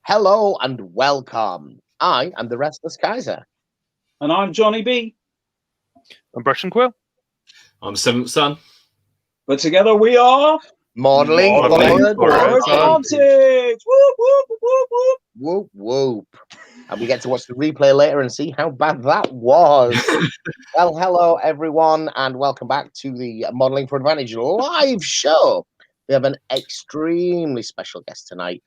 Hello and welcome. I am the Restless Kaiser. And I'm Johnny B. I'm Brush and Quill. I'm Seventh Son. But together we are Modelling for Advantage. Whoop, whoop, whoop, whoop. Whoop, whoop. And we get to watch the replay later and see how bad that was. Well, hello, everyone, and welcome back to the Modelling for Advantage live show. We have an extremely special guest tonight,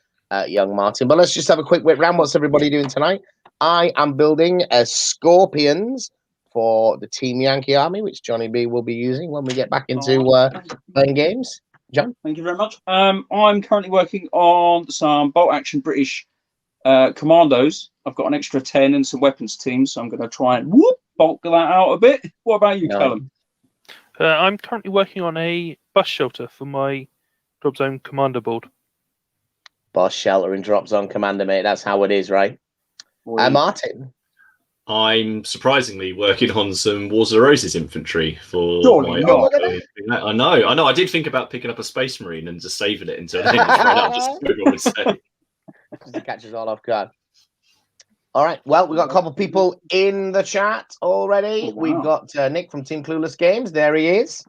young Martin. But let's just have a quick whip round. What's everybody doing tonight? I am building Scorpions for the Team Yankee Army, which Johnny B will be using when we get back into playing games. John? Thank you very much. I'm currently working on some bolt-action British commandos. I've got an extra 10 and some weapons teams, so I'm going to try and bulk that out a bit. What about you, Callum? I'm currently working on a bus shelter for my Drop Zone Commander board. Bus shelter and Drop Zone Commander, mate. That's how it is, right? Martin? I'm surprisingly working on some Wars of the Roses infantry for my I know. I did think about picking up a Space Marine and just saving it until then. Just would say. Because it catches all off guard. All right. Well, we've got a couple of people in the chat already. Wow. We've got Nick from Team Clueless Games. There he is.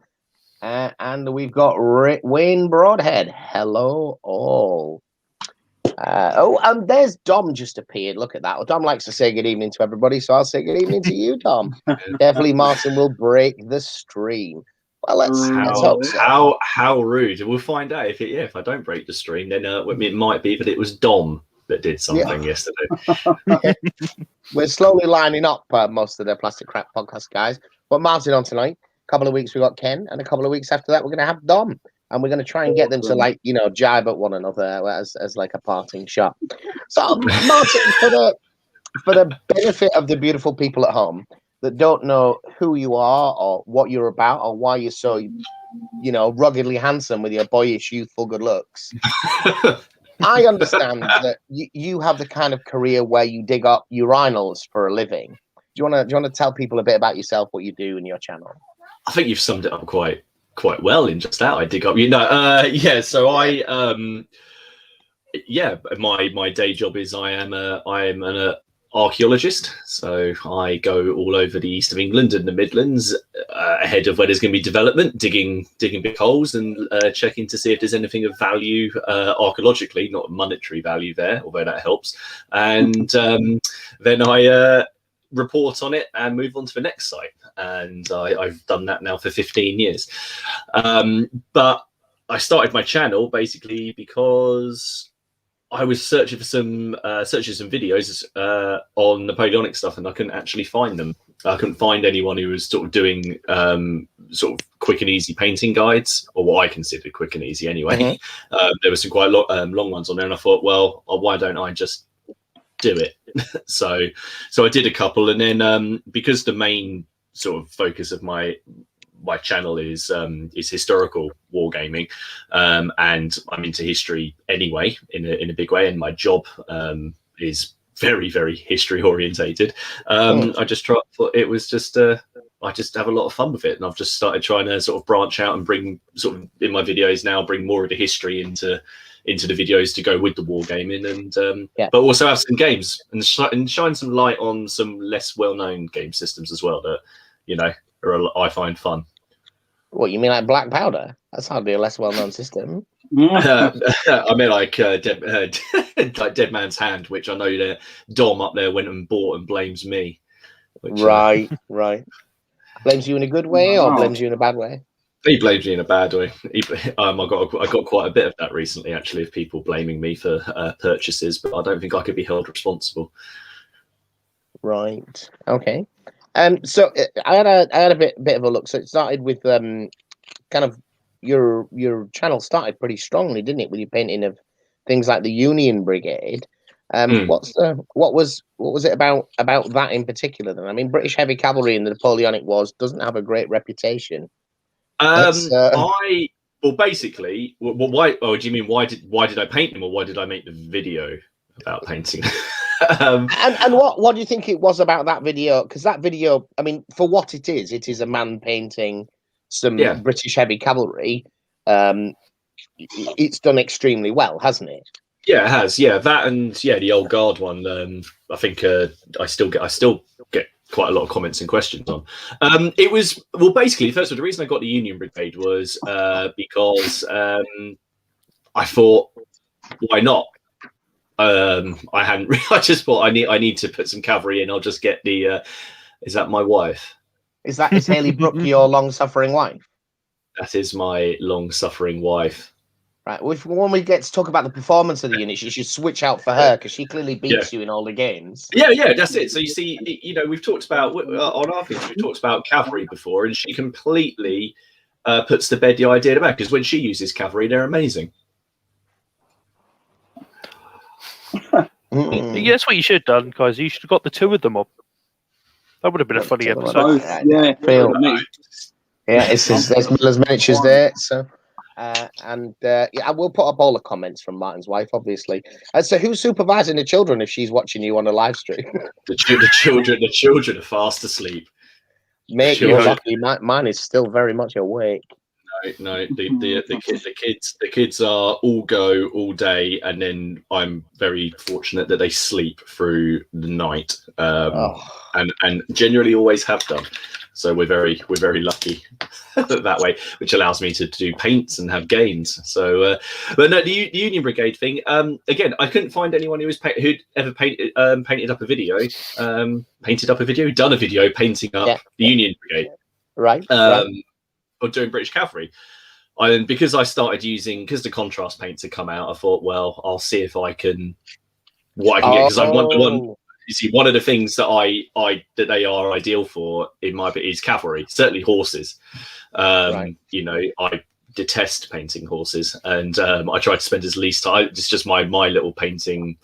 And we've got Wayne Broadhead. Hello, all. And there's Dom just appeared. Look at that. Well, Dom likes to say good evening to everybody, so I'll say good evening to you, Dom. Definitely Martin will break the stream. Well, let's hope so. How rude. We'll find out if I don't break the stream, then it might be that it was Dom that did something yesterday. We're slowly lining up most of the Plastic Crap podcast guys. But Martin on tonight. A couple of weeks we got Ken, and a couple of weeks after that we're going to have Dom. And we're going to try and get them to, jibe at one another as like a parting shot. So, Martin, for the benefit of the beautiful people at home that don't know who you are or what you're about or why you're so, ruggedly handsome with your boyish, youthful good looks, I understand that you have the kind of career where you dig up urinals for a living. Do you want to tell people a bit about yourself, what you do in your channel? I think you've summed it up quite well in just that. I dig up, so my day job is I am an archaeologist, so I go all over the east of England and the Midlands ahead of where there's going to be development, digging big holes and checking to see if there's anything of value archaeologically, not monetary value there, although that helps, and then I report on it and move on to the next site. And I've done that now for 15 years. But I started my channel basically because I was searching for some videos on Napoleonic stuff, and I couldn't actually find them. I couldn't find anyone who was sort of doing sort of quick and easy painting guides, or what I considered quick and easy anyway. There were some quite long ones on there, and I thought, well, why don't I just do it? so I did a couple, and then because the main sort of focus of my channel is historical wargaming, and I'm into history anyway in a big way, and my job is very, very history orientated. I just thought it was just I just have a lot of fun with it, and I've just started trying to sort of branch out and bring sort of in my videos now bring more of the history into the videos to go with the wargaming, and but also have some games and shine some light on some less well-known game systems as well that I find fun. What, you mean like Black Powder? That's hardly a less well-known system. I mean like Dead Man's Hand, which I know that Dom up there went and bought and blames me. Which, right. Blames you in a good way or blames you in a bad way? He blames me in a bad way. I got quite a bit of that recently, actually, of people blaming me for purchases, but I don't think I could be held responsible. Right. Okay. So I had a bit of a look. So it started with kind of your channel started pretty strongly, didn't it, with your painting of things like the Union Brigade. What was it about that in particular then? I mean, British heavy cavalry in the Napoleonic Wars doesn't have a great reputation. Basically, why? Oh, do you mean why did I paint them, or why did I make the video about painting? And what do you think it was about that video? Because that video, I mean, for what it is a man painting some British heavy cavalry. It's done extremely well, hasn't it? Yeah, it has. Yeah, that and yeah, the old guard one. I think I still get quite a lot of comments and questions on. It was basically first of all, the reason I got the Union Brigade was because I thought, why not? I hadn't. I just thought I need to put some cavalry in. I'll just get the. Is that my wife? Is Haley Brooke your long-suffering wife? That is my long-suffering wife. Right. When we get to talk about the performance of the units, you should switch out for her because she clearly beats you in all the games. Yeah, that's it. So you see, we've talked about on our things, we've talked about cavalry before, and she completely puts to bed the idea about because when she uses cavalry, they're amazing. Yeah, that's what you should have done, guys. You should have got the two of them up. That would have been a funny episode. Yeah, it's there's Miller's miniatures there. So, I will put up all the comments from Martin's wife, obviously. So, who's supervising the children if she's watching you on a live stream? The children are fast asleep. Mate, you're lucky. Mine is still very much awake. No, the kids are all go all day, and then I'm very fortunate that they sleep through the night, and generally always have done. So we're very lucky that way, which allows me to do paints and have gains. So, but no, the Union Brigade thing. Again, I couldn't find anyone who'd ever painted up a video, done a video painting up the Union Brigade, right. Or doing British Cavalry. And because I started because the contrast paints had come out, I thought, well, I'll see if I can get, because I want the one. You see, one of the things that that they are ideal for in my bit is cavalry, certainly horses. I detest painting horses, and I try to spend as least time. It's just my little painting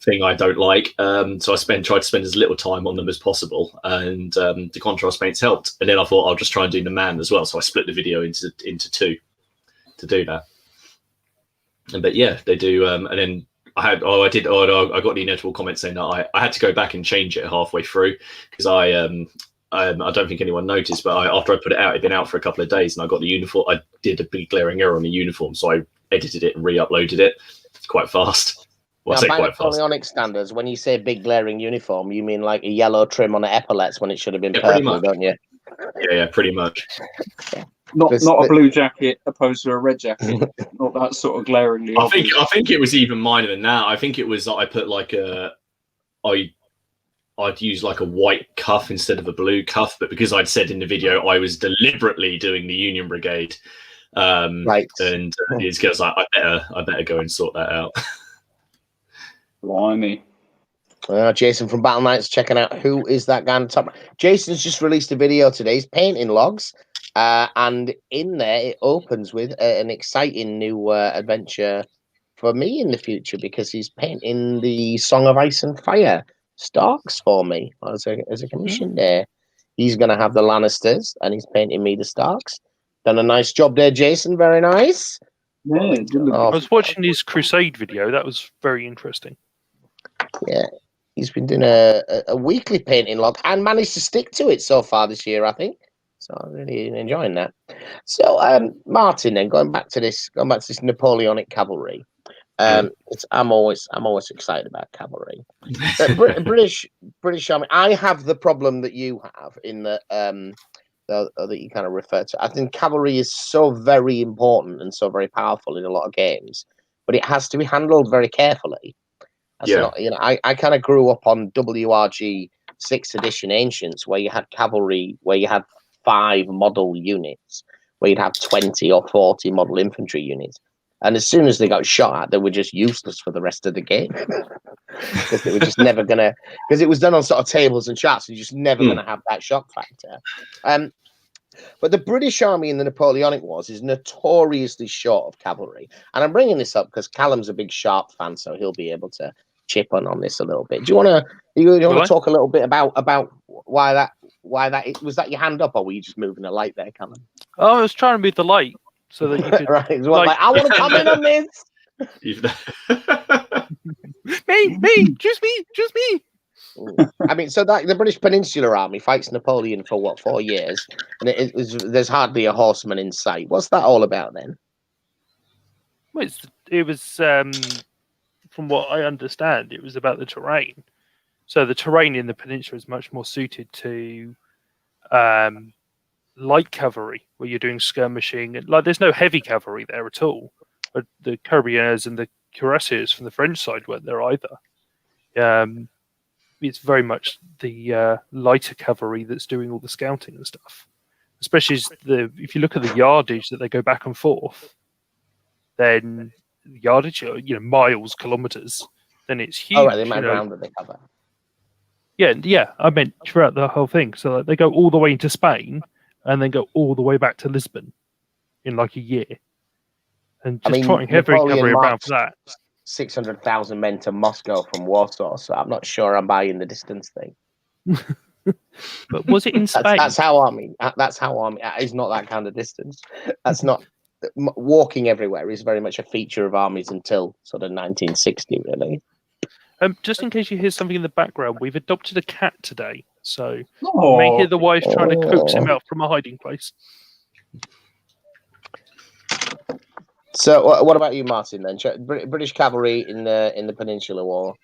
thing I don't like. So I tried to spend as little time on them as possible, and the contrast paints helped. And then I thought I'll just try and do the man as well. So I split the video into two to do that. But yeah, they do. And then I got the inevitable comment saying that I had to go back and change it halfway through because I don't think anyone noticed, but after I put it out, it'd been out for a couple of days, and I got the uniform. I did a big glaring error on the uniform, so I edited it and re-uploaded it quite fast. Well, now, by Napoleonic standards, when you say big glaring uniform, you mean like a yellow trim on the epaulets when it should have been purple, don't you? Yeah, pretty much. Not a blue jacket opposed to a red jacket. Not that sort of glaringly. I think it was even minor than that. I think it was I put I'd use like a white cuff instead of a blue cuff, but because I'd said in the video I was deliberately doing the Union Brigade, right? And it's because I better go and sort that out. Blimey. Jason from Battle Knights checking out who is that guy on the top. Jason's just released a video today. He's painting logs, and in there it opens with an exciting new adventure for me in the future because he's painting the Song of Ice and Fire Starks for me as a commission there. He's going to have the Lannisters, and he's painting me the Starks. Done a nice job there, Jason. Very nice. Yeah, I was watching his Crusade video. That was very interesting. Yeah, he's been doing a weekly painting log and managed to stick to it so far this year, I think. So I'm really enjoying that. So, Martin, then going back to this Napoleonic cavalry. I'm always excited about cavalry. British Army. I have the problem that you have in that that you kind of refer to. I think cavalry is so very important and so very powerful in a lot of games, but it has to be handled very carefully. I kind of grew up on WRG 6th edition Ancients, where you had cavalry, where you had 5 model units, where you'd have 20 or 40 model infantry units. And as soon as they got shot at, they were just useless for the rest of the game. Because they were just never going to... Because it was done on sort of tables and charts, so you're just never going to have that shock factor. But the British Army in the Napoleonic Wars is notoriously short of cavalry. And I'm bringing this up because Callum's a big Sharp fan, so he'll be able to chip on this a little bit. Do you want to talk a little bit about why that was that your hand up, or were you just moving a light there, Callum? Oh, I was trying to move the light so that you could right. I want to come in on this. me, just me. I mean, so that the British Peninsular Army fights Napoleon for 4 years, and there's hardly a horseman in sight. What's that all about then? Well, it was from what I understand, it was about the terrain. So the terrain in the peninsula is much more suited to light cavalry, where you're doing skirmishing. And, like, there's no heavy cavalry there at all. But the Carabiniers and the cuirassiers from the French side weren't there either. It's very much the lighter cavalry that's doing all the scouting and stuff. Especially if you look at the yardage that they go back and forth, then yardage, miles, kilometers, then it's huge. Oh, right, the amount of ground that they cover. Yeah. I meant throughout the whole thing. So they go all the way into Spain and then go all the way back to Lisbon in like a year. And just trotting heavy cavalry around for that. 600,000 men to Moscow from Warsaw, so I'm not sure I'm buying the distance thing. But was it in Spain? That's how army. It's not that kind of distance. That's not walking everywhere is very much a feature of armies until sort of 1960, really. Just in case you hear something in the background, we've adopted a cat today, so you may hear the wife trying to coax him out from a hiding place. So, what about you, Martin? Then British cavalry in the Peninsular War.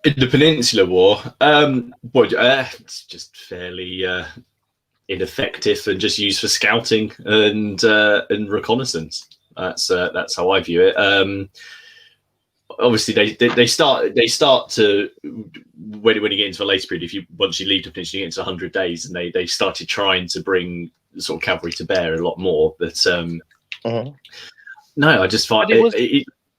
In the Peninsular War, it's just fairly ineffective and just used for scouting and reconnaissance. That's how I view it. Obviously, they start to when you get into the later period. Once you leave the peninsula, you get into 100 days, and they started trying to bring sort of cavalry to bear a lot more. But no, I just find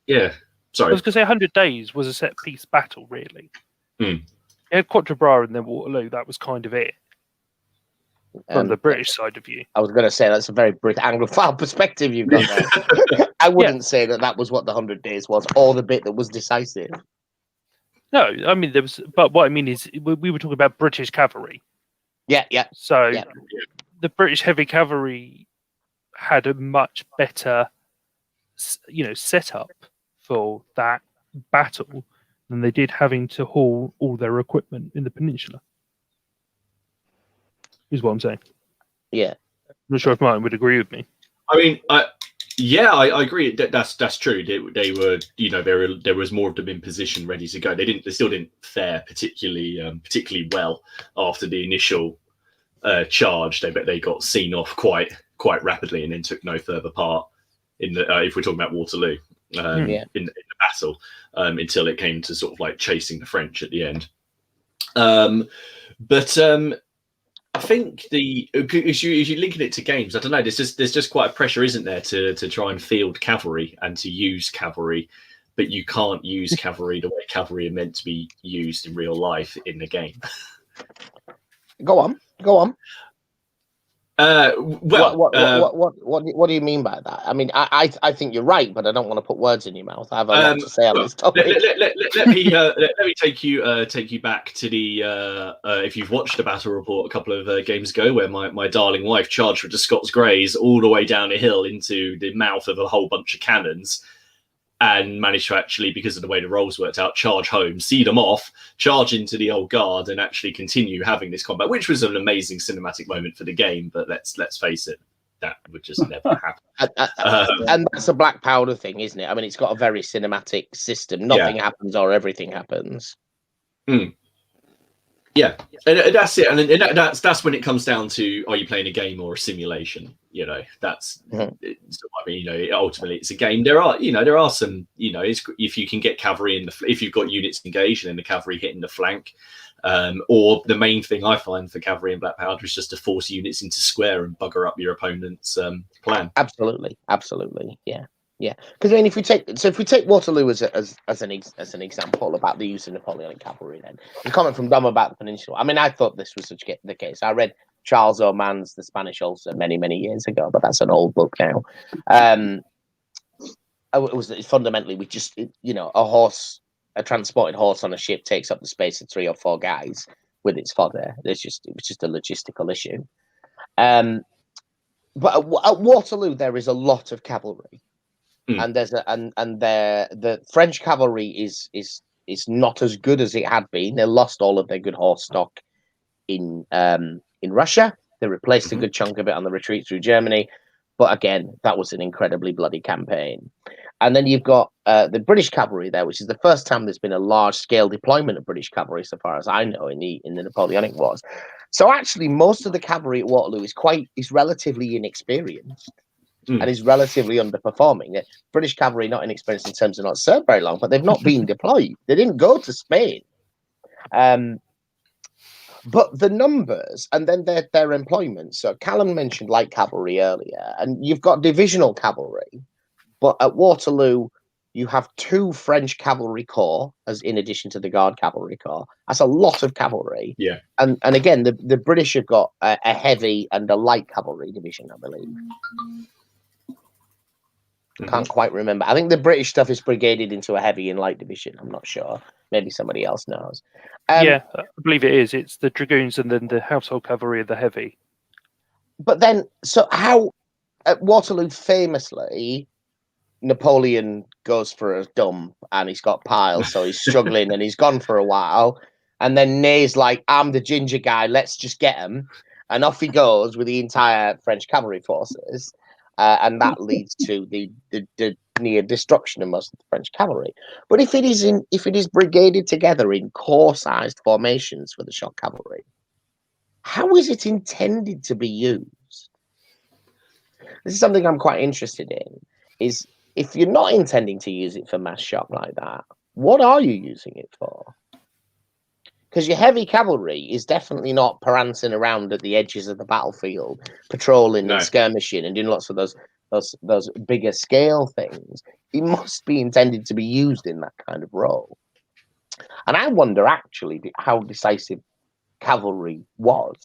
yeah. Sorry, I was going to say 100 days was a set piece battle, really. You had Quatre Bras and then Waterloo. That was kind of it from the British side of view. I was going to say that's a very Anglophile perspective you've got there. I wouldn't say that was what the 100 days was, or the bit that was decisive. No, I mean there was, but what I mean is we were talking about British cavalry. Yeah. So the British heavy cavalry had a much better, setup for that battle than they did having to haul all their equipment in the peninsula. Is what I'm saying. Yeah. I'm not sure if Martin would agree with me. I mean, I agree. That's true. They were, there was more of them in position, ready to go. They still didn't fare particularly well after the initial charge. They got seen off quite rapidly and then took no further part in the if we're talking about Waterloo. In the battle until it came to sort of like chasing the French at the end. But I think if you're linking it to games, I don't know. There's just quite a pressure, isn't there, to try and field cavalry and to use cavalry, but you can't use cavalry the way cavalry are meant to be used in real life in the game. Go on. What do you mean by that? I mean, I think you're right, but I don't want to put words in your mouth. I have a lot to say on this topic. Let me take you back to the if you've watched the battle report a couple of games ago, where my darling wife charged with the Scots Greys all the way down a hill into the mouth of a whole bunch of cannons, and managed to actually, because of the way the rolls worked out, charge home, see them off, charge into the old guard, and actually continue having this combat, which was an amazing cinematic moment for the game. But let's face it, that would just never happen. And that's a Black Powder thing, isn't it? I mean, it's got a very cinematic system. Nothing happens or everything happens. Yeah, and that's it. And that's when it comes down to, are you playing a game or a simulation? That's I mean, ultimately it's a game. There are some, if you can get cavalry if you've got units engaged and then the cavalry hitting the flank, or the main thing I find for cavalry in Black Powder is just to force units into square and bugger up your opponent's plan. Absolutely, yeah. Because I mean, if we take Waterloo as an example about the use of Napoleonic cavalry, then the comment from Dom about the Peninsula. I mean, I thought this was the case. I read Charles Oman's The Spanish Ulcer many years ago, but that's an old book now. It was fundamentally a transported horse on a ship takes up the space of 3 or 4 guys with its fodder. It was just a logistical issue. But at Waterloo, there is a lot of cavalry. And the French cavalry is not as good as it had been. They lost all of their good horse stock in Russia. They replaced a good chunk of it on the retreat through Germany. But again, that was an incredibly bloody campaign. And then you've got the British cavalry there, which is the first time there's been a large-scale deployment of British cavalry, so far as I know, in the Napoleonic Wars. So actually, most of the cavalry at Waterloo is relatively inexperienced and is relatively underperforming. British cavalry not inexperienced in terms of not served very long, but they've not been deployed. They didn't go to Spain. But the numbers and then their employment. So Callum mentioned light cavalry earlier, and you've got divisional cavalry. But at Waterloo, you have 2 French cavalry corps, as in addition to the Guard cavalry corps. That's a lot of cavalry. Yeah. And again, the British have got a heavy and a light cavalry division, I believe. Can't quite remember. I think the British stuff is brigaded into a heavy and light division. I'm not sure. Maybe somebody else knows. Yeah, I believe it is. It's the dragoons and then the household cavalry are the heavy. But then, so how at Waterloo, famously, Napoleon goes for a dump and he's got piles, so he's struggling and he's gone for a while. And then Ney's like, I'm the ginger guy, let's just get him. And off he goes with the entire French cavalry forces. And that leads to the near destruction of most of the French cavalry. But if it is brigaded together in corps-sized formations for the shock cavalry, how is it intended to be used? This is something I'm quite interested in. Is if you're not intending to use it for mass shock like that, what are you using it for? Because your heavy cavalry is definitely not prancing around at the edges of the battlefield, patrolling and skirmishing and doing lots of those bigger scale things. It must be intended to be used in that kind of role. And I wonder actually how decisive cavalry was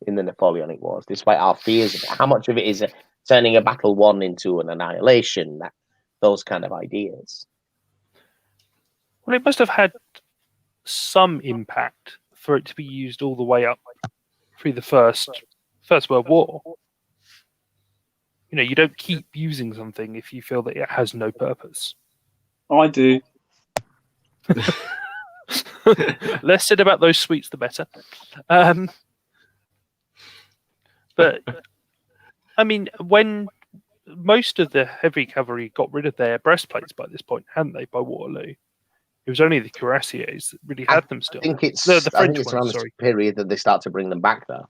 in the Napoleonic Wars, despite our fears of it. How much of it is turning a battle won into an annihilation? Those kind of ideas. Well, it must have had some impact for it to be used all the way up through the First World War. You know, you don't keep using something if you feel that it has no purpose. I do. Less said about those sweets, the better. But I mean, when most of the heavy cavalry got rid of their breastplates by this point, hadn't they? By Waterloo, it was only the cuirassiers that really had them still. I think it's the French around this period that they start to bring them back, though.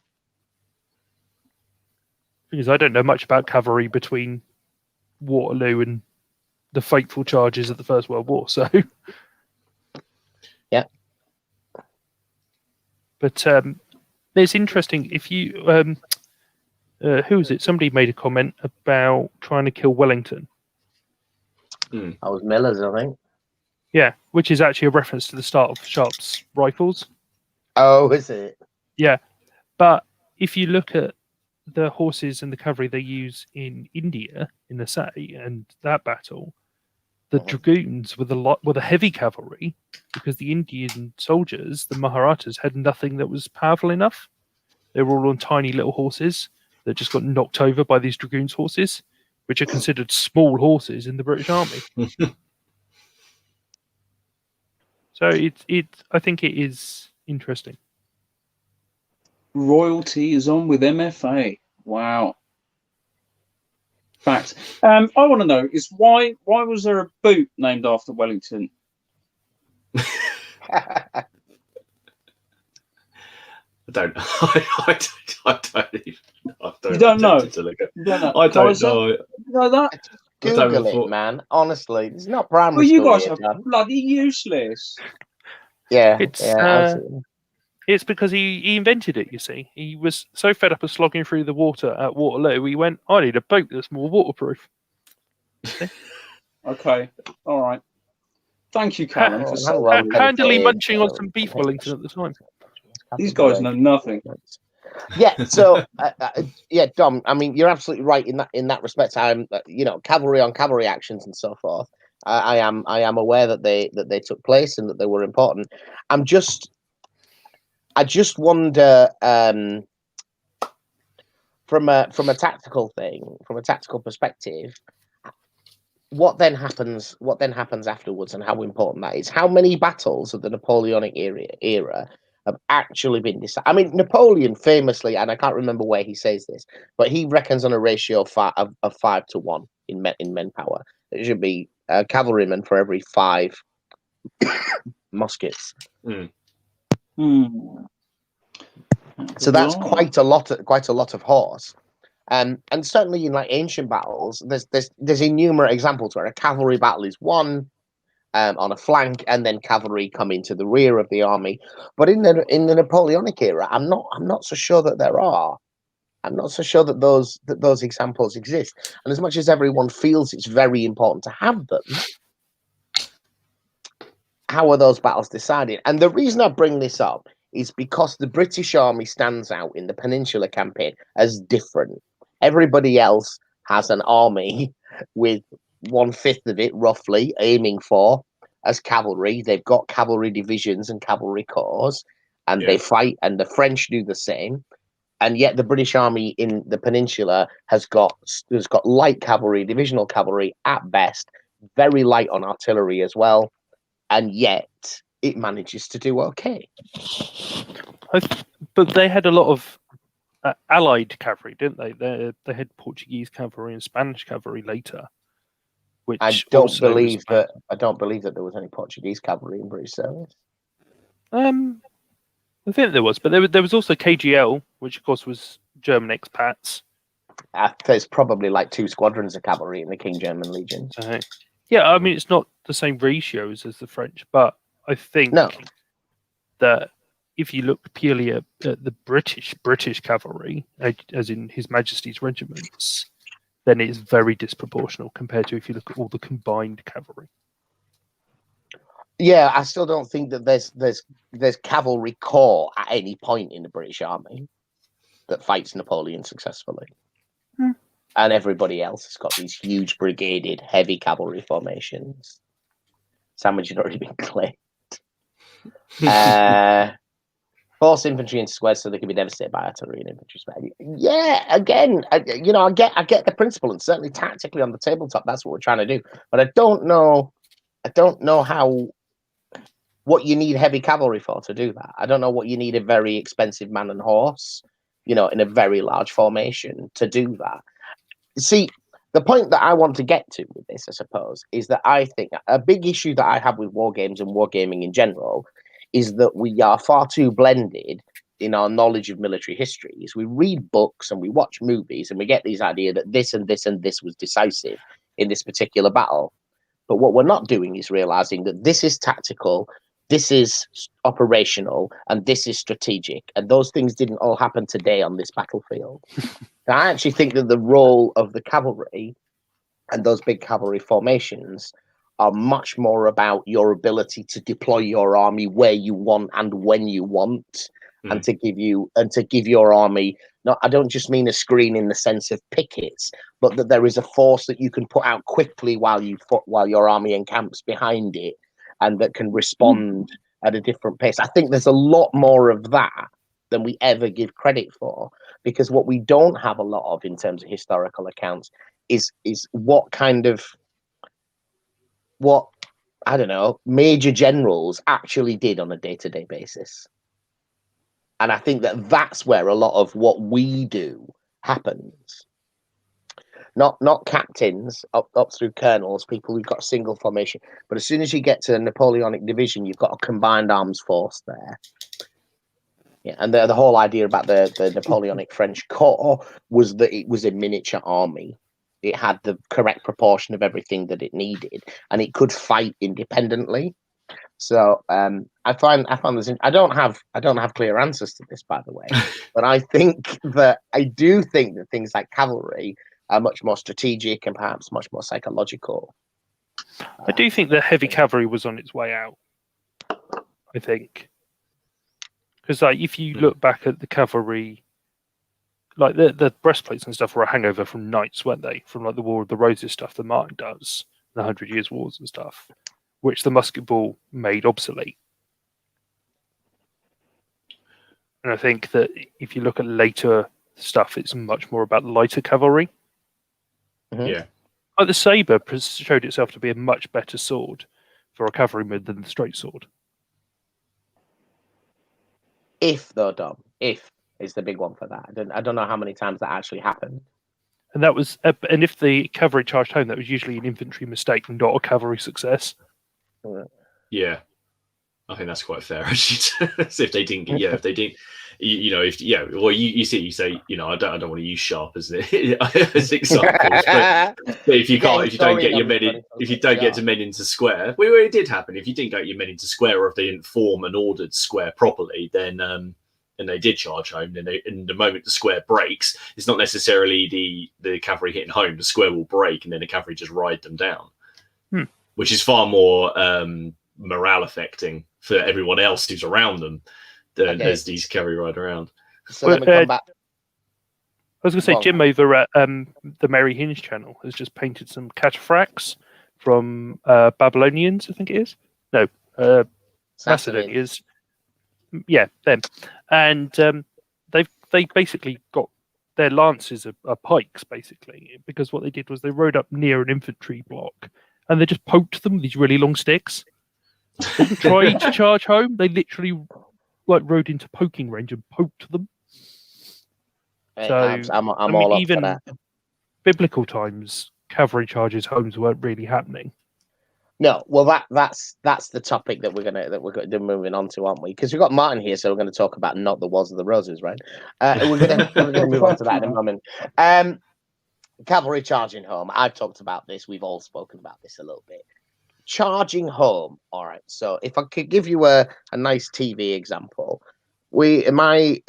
Because I don't know much about cavalry between Waterloo and the fateful charges of the First World War. So, yeah. But it's interesting if you. Who was it? Somebody made a comment about trying to kill Wellington. That was Miller's, I think. Yeah, which is actually a reference to the start of Sharp's rifles. Oh, is it? Yeah, but if you look at the horses and the cavalry they use in India in the Say and that battle, the dragoons were the heavy cavalry because the Indian soldiers, the Maharathas, had nothing that was powerful enough. They were all on tiny little horses that just got knocked over by these dragoons' horses, which are considered small horses in the British Army. So I think it is interesting. Royalty is on with MFA. Wow. Fact. I want to know is why was there a boot named after Wellington? I don't even. You don't know? To look at. You don't know? I don't know. You know that? Google it, man. Honestly, it's not primary Well, you school guys here, are man. bloody useless. Yeah, It's it's because he invented it. You see, he was so fed up of slogging through the water at Waterloo. He went, "I need a boat that's more waterproof." Okay, all right. Thank you, Callum. Handily munching on some beef Wellington at the time. These guys know nothing. Yeah, so yeah, Dom. I mean, you're absolutely right in that respect. I'm, cavalry on cavalry actions and so forth. I am aware that they took place and that they were important. I just wonder from a tactical thing, from a tactical perspective, what then happens afterwards and how important that is. How many battles of the Napoleonic era have actually been decided? I mean, Napoleon famously, and I can't remember where he says this, but he reckons on a ratio of 5 to 1 in men power. It should be cavalrymen for every 5 muskets. So that's quite a lot of horse. And certainly in like ancient battles, there's innumerable examples where a cavalry battle is won on a flank, and then cavalry come into the rear of the army. But in the Napoleonic era, I'm not so sure that there are. I'm not so sure that those examples exist. And as much as everyone feels it's very important to have them, how are those battles decided? And the reason I bring this up is because the British Army stands out in the Peninsular Campaign as different. Everybody else has an army with 1/5 of it, roughly, aiming for as cavalry. They've got cavalry divisions and cavalry corps, and they fight, and the French do the same. And yet the British Army in the Peninsula has got light cavalry, divisional cavalry at best, very light on artillery as well, and yet it manages to do okay. But they had a lot of allied cavalry, didn't they? They had Portuguese cavalry and Spanish cavalry later. Which I don't believe that there was any Portuguese cavalry in British service. I think there was, but there was also KGL, which of course was German expats. There's probably like 2 squadrons of cavalry in the King German Legion. Yeah, I mean it's not the same ratios as the French, but I think that if you look purely at the British cavalry, as in His Majesty's regiments, then it's very disproportional compared to if you look at all the combined cavalry. Yeah, I still don't think that there's cavalry corps at any point in the British Army that fights Napoleon successfully. And everybody else has got these huge brigaded heavy cavalry formations. Sandwich had already been claimed. Force infantry into squares so they can be devastated by artillery and infantry. Yeah, again, I get the principle, and certainly tactically on the tabletop, that's what we're trying to do. But I don't know what you need heavy cavalry for to do that. I don't know what you need a very expensive man and horse, in a very large formation to do that. See, the point that I want to get to with this, I suppose, is that I think a big issue that I have with war games and wargaming in general is that we are far too blended in our knowledge of military history. Is we read books and we watch movies and we get this idea that this and this and this was decisive in this particular battle. But what we're not doing is realizing that this is tactical, this is operational, and this is strategic. And those things didn't all happen today on this battlefield. I actually think that the role of the cavalry and those big cavalry formations are much more about your ability to deploy your army where you want and when you want, and to give your army. No, I don't just mean a screen in the sense of pickets, but that there is a force that you can put out quickly while your army encamps behind it, and that can respond at a different pace. I think there's a lot more of that than we ever give credit for, because what we don't have a lot of in terms of historical accounts is what I don't know, major generals actually did on a day-to-day basis. And I think that's where a lot of what we do happens. Not captains up through colonels, people who've got a single formation. But as soon as you get to a Napoleonic division, you've got a combined arms force there. Yeah, and the whole idea about the Napoleonic French Corps was that it was a miniature army. It had the correct proportion of everything that it needed, and it could fight independently. So I find this. I don't have clear answers to this, by the way, but I do think that things like cavalry are much more strategic and perhaps much more psychological. I do think that heavy cavalry was on its way out. I think, because if you look back at the cavalry, like the breastplates and stuff were a hangover from knights, weren't they? From like the War of the Roses stuff that Martin does, the 100 Years' Wars and stuff, which the musket ball made obsolete. And I think that if you look at later stuff, it's much more about lighter cavalry. Yeah. Like the saber showed itself to be a much better sword for a cavalryman than the straight sword. If is the big one for that. I don't know how many times that actually happened. And that was, and if the cavalry charged home, that was usually an infantry mistake, not a cavalry success. Yeah, I think that's quite fair. Actually, so if they didn't get, if they didn't, well, you say, I don't want to use sharp as examples, but if you can't, if you don't get your men in, if you don't get to men into square, well, it did happen. If you didn't get your men into square, or if they didn't form an ordered square properly, then and they did charge home, then in the moment the square breaks, it's not necessarily the cavalry hitting home. The square will break, and then the cavalry just ride them down, which is far more morale affecting for everyone else who's around them than as these cavalry ride around. So let me come back. I was going to say, Jim over at the Merry Hinge channel has just painted some cataphracts from Babylonians, I think it is. No, Macedonians. Yeah, them. And they basically got their lances are pikes, basically, because what they did was they rode up near an infantry block and they just poked them with these really long sticks. They didn't try to charge home. They literally rode into poking range and poked them. Hey, so I'm all up even for that. Biblical times, cavalry charges homes weren't really happening. No, well, that's the topic that we're gonna moving on to, aren't we? Because we've got Martin here, so we're going to talk about not the Wars of the Roses, right? We're gonna move on to that in a moment. Cavalry charging home. I've talked about this. We've all spoken about this a little bit. Charging home. All right. So if I could give you a nice TV example, my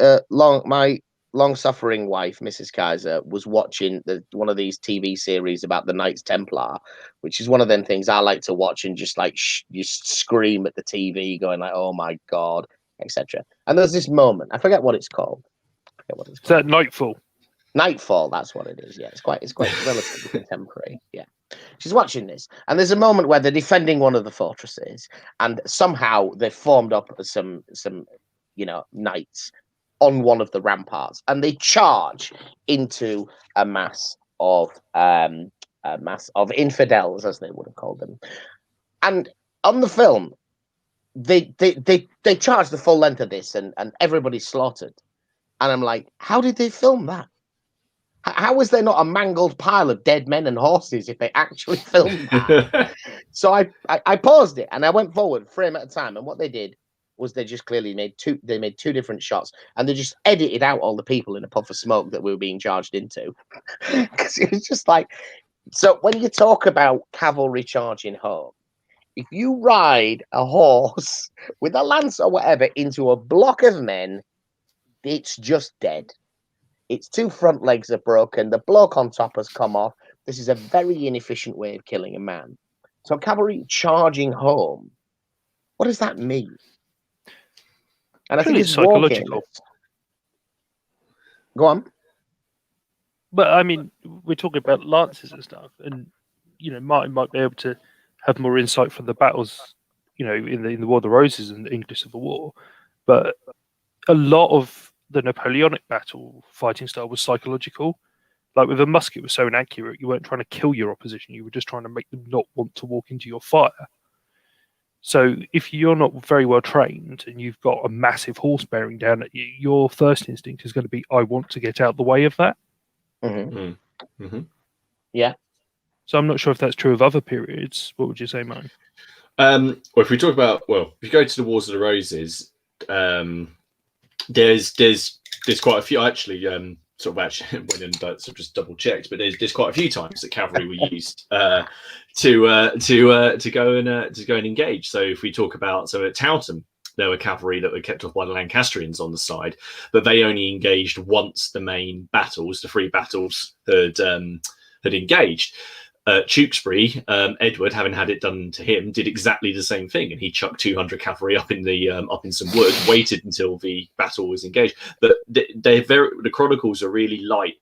long-suffering wife, Mrs. Kaiser, was watching one of these TV series about the Knights Templar, which is one of them things I like to watch and just like just scream at the TV, going like, "Oh my god," etc. And there's this moment. I forget what it's called. Is that Nightfall? Nightfall. That's what it is. Yeah, it's quite relatively contemporary. Yeah. She's watching this, and there's a moment where they're defending one of the fortresses, and somehow they've formed up some knights on one of the ramparts, and they charge into a mass of infidels, as they would have called them. And on the film, they charge the full length of this, and everybody's slaughtered. And I'm like, how did they film that? How was there not a mangled pile of dead men and horses if they actually filmed that? So I paused it and I went forward frame at a time. And what they did was they just clearly made two different shots, and they just edited out all the people in a puff of smoke that we were being charged into. Because it was just like, so when you talk about cavalry charging home, if you ride a horse with a lance or whatever into a block of men, it's just dead. Its two front legs are broken. The bloke on top has come off. This is a very inefficient way of killing a man. So cavalry charging home, what does that mean? And I think it's psychological. Go on. But I mean, we're talking about lances and stuff, and Martin might be able to have more insight from the battles, in the War of the Roses and the English Civil War. But a lot of the Napoleonic battle fighting style was psychological. Like with a musket, it was so inaccurate. You weren't trying to kill your opposition; you were just trying to make them not want to walk into your fire. So if you're not very well trained and you've got a massive horse bearing down at you, your first instinct is going to be, I want to get out the way of that. Mm-hmm. Mm-hmm. Yeah. So I'm not sure if that's true of other periods. What would you say, Martin? Well, if we talk about, if you go to the Wars of the Roses, there's quite a few. I actually went and just double checked, but there's quite a few times that cavalry were used to go and engage. So if we talk about, at Towton, there were cavalry that were kept off by the Lancastrians on the side, but they only engaged once the main battles, the three battles, had engaged. Tewkesbury, Edward, having had it done to him, did exactly the same thing, and he chucked 200 cavalry up in some wood, waited until the battle was engaged. But the chronicles are really light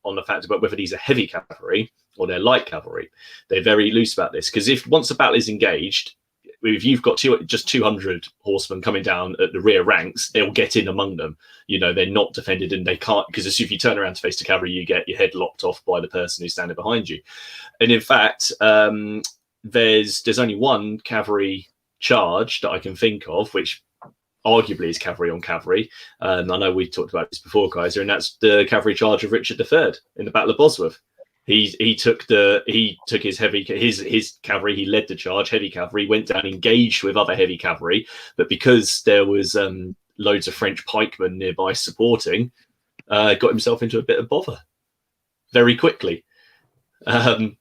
on the fact about whether these are heavy cavalry or they're light cavalry. They're very loose about this, because if once the battle is engaged, if you've got just 200 horsemen coming down at the rear ranks, they'll get in among them. They're not defended, and they can't, because if you turn around to face the cavalry, you get your head lopped off by the person who's standing behind you. And in fact, there's only one cavalry charge that I can think of, which arguably is cavalry on cavalry. I know we talked about this before, Kaiser, and that's the cavalry charge of Richard III in the Battle of Bosworth. He took his cavalry. He led the charge, heavy cavalry, went down, engaged with other heavy cavalry, but because there was loads of French pikemen nearby supporting, got himself into a bit of bother very quickly. So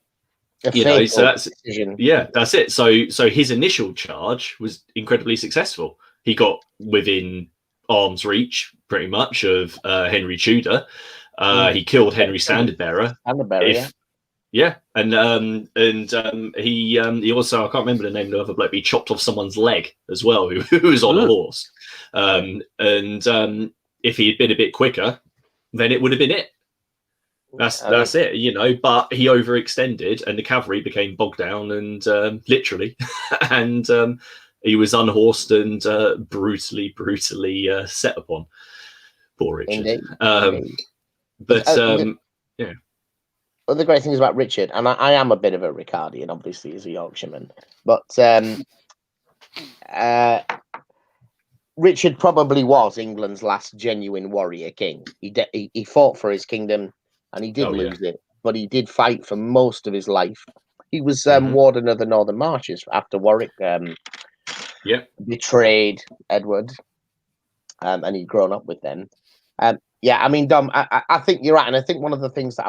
that's decision. Yeah, that's it. So his initial charge was incredibly successful. He got within arm's reach, pretty much, of Henry Tudor. He killed Henry Standard Bearer. Yeah, and he also, I can't remember the name of the other bloke, but he chopped off someone's leg as well, who was on a horse. If he had been a bit quicker, then it would have been it. That's it, you know. But he overextended, and the cavalry became bogged down, and literally, and he was unhorsed and brutally set upon. Poor Richard. Indeed. But yeah. One of the great things about Richard, and I am a bit of a Ricardian, obviously, as a Yorkshireman, but Richard probably was England's last genuine warrior king. He fought for his kingdom, and he did lose it, but he did fight for most of his life. He was warden of the Northern Marches after Warwick betrayed Edward, and he'd grown up with them. Yeah, I mean, Dom, I think you're right, and I think one of the things that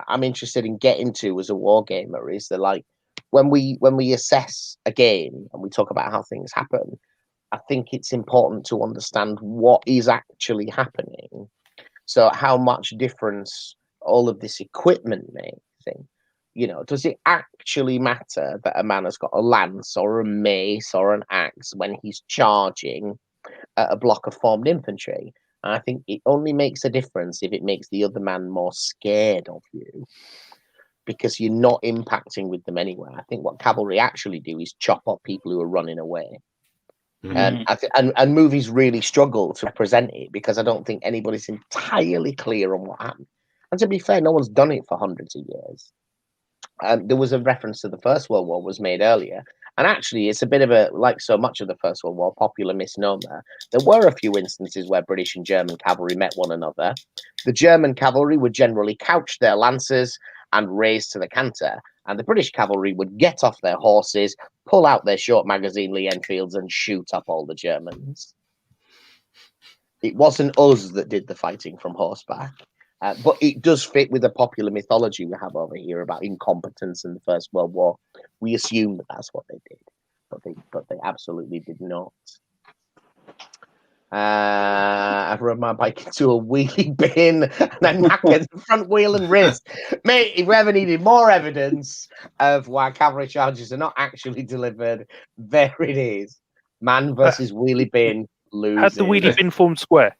I'm interested in getting to as a wargamer is that, like, when we assess a game and we talk about how things happen, I think it's important to understand what is actually happening. So, how much difference all of this equipment makes. You know, does it actually matter that a man has got a lance or a mace or an axe when he's charging at a block of formed infantry? I think it only makes a difference if it makes the other man more scared of you, because you're not impacting with them anyway. I think what cavalry actually do is chop up people who are running away. And movies really struggle to present it because I don't think anybody's entirely clear on what happened. And to be fair, no one's done it for hundreds of years. There was a reference to the First World War was made earlier. And actually, it's a bit of a, like so much of the First World War, popular misnomer. There were a few instances where British and German cavalry met one another. The German cavalry would generally couch their lances and raise to the canter. And the British cavalry would get off their horses, pull out their short magazine Lee Enfields and shoot up all the Germans. It wasn't us that did the fighting from horseback. But it does fit with the popular mythology we have over here about incompetence in the First World War. We assume that that's what they did, but they absolutely did not. I've run my bike into a wheelie bin and I knackered the front wheel and wrist. Mate, if we ever needed more evidence of why cavalry charges are not actually delivered, there it is. Man versus wheelie bin losing. Had the wheelie bin formed square?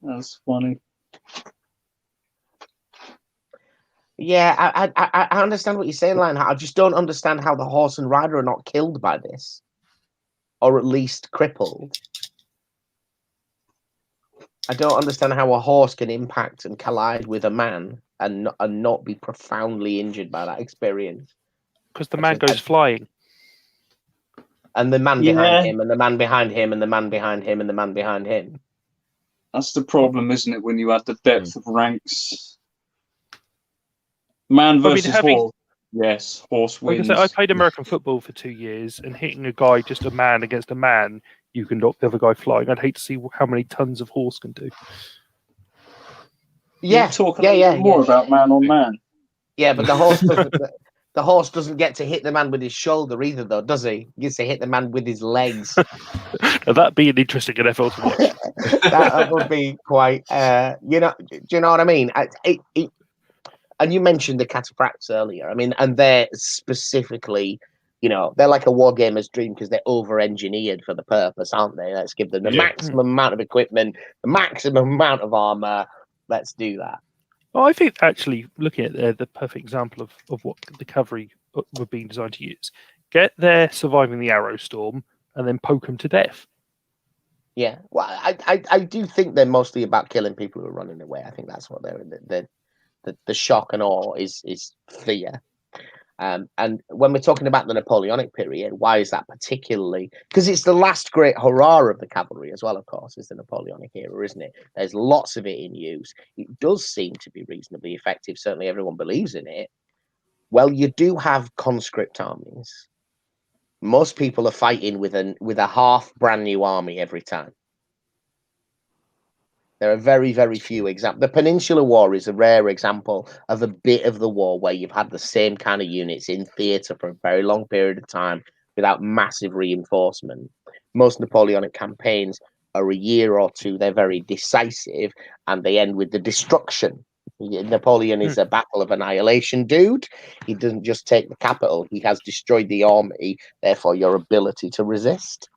That's funny. Yeah, I understand what you're saying, Lionheart. I just don't understand how the horse and rider are not killed by this, or at least crippled. I don't understand how a horse can impact and collide with a man and not be profoundly injured by that experience. Because the man goes flying. And the man behind him, and the man behind him, and the man behind him, and the man behind him. That's the problem, isn't it? When you add the depth of ranks, man versus horse. Yes, horse wins. I played American football for 2 years, and hitting a guy, just a man against a man, you can knock the other guy flying. I'd hate to see how many tons of horse can do. Yeah, talk a little more about man on man. Yeah, but the horse doesn't. The horse doesn't get to hit the man with his shoulder either, though, does he? He gets to hit the man with his legs. Now, that'd be an interesting NFL to watch. That would be quite, do you know what I mean? And you mentioned the cataphracts earlier. I mean, and they're specifically, they're like a wargamer's dream because they're over-engineered for the purpose, aren't they? Let's give them the maximum amount of equipment, the maximum amount of armor. Let's do that. Well, I think actually looking at the perfect example of what the cavalry were being designed to use, get there surviving the arrow storm and then poke them to death. Yeah, well, I do think they're mostly about killing people who are running away. I think that's what they're the shock and awe is fear. And when we're talking about the Napoleonic period, why is that particularly? Because it's the last great hurrah of the cavalry as well, of course, is the Napoleonic era, isn't it? There's lots of it in use. It does seem to be reasonably effective. Certainly everyone believes in it. Well, you do have conscript armies. Most people are fighting with a half brand new army every time. There are very, very few examples. The Peninsular War is a rare example of a bit of the war where you've had the same kind of units in theatre for a very long period of time without massive reinforcement. Most Napoleonic campaigns are a year or two. They're very decisive, and they end with the destruction. Napoleon is a battle of annihilation dude. He doesn't just take the capital. He has destroyed the army, therefore your ability to resist.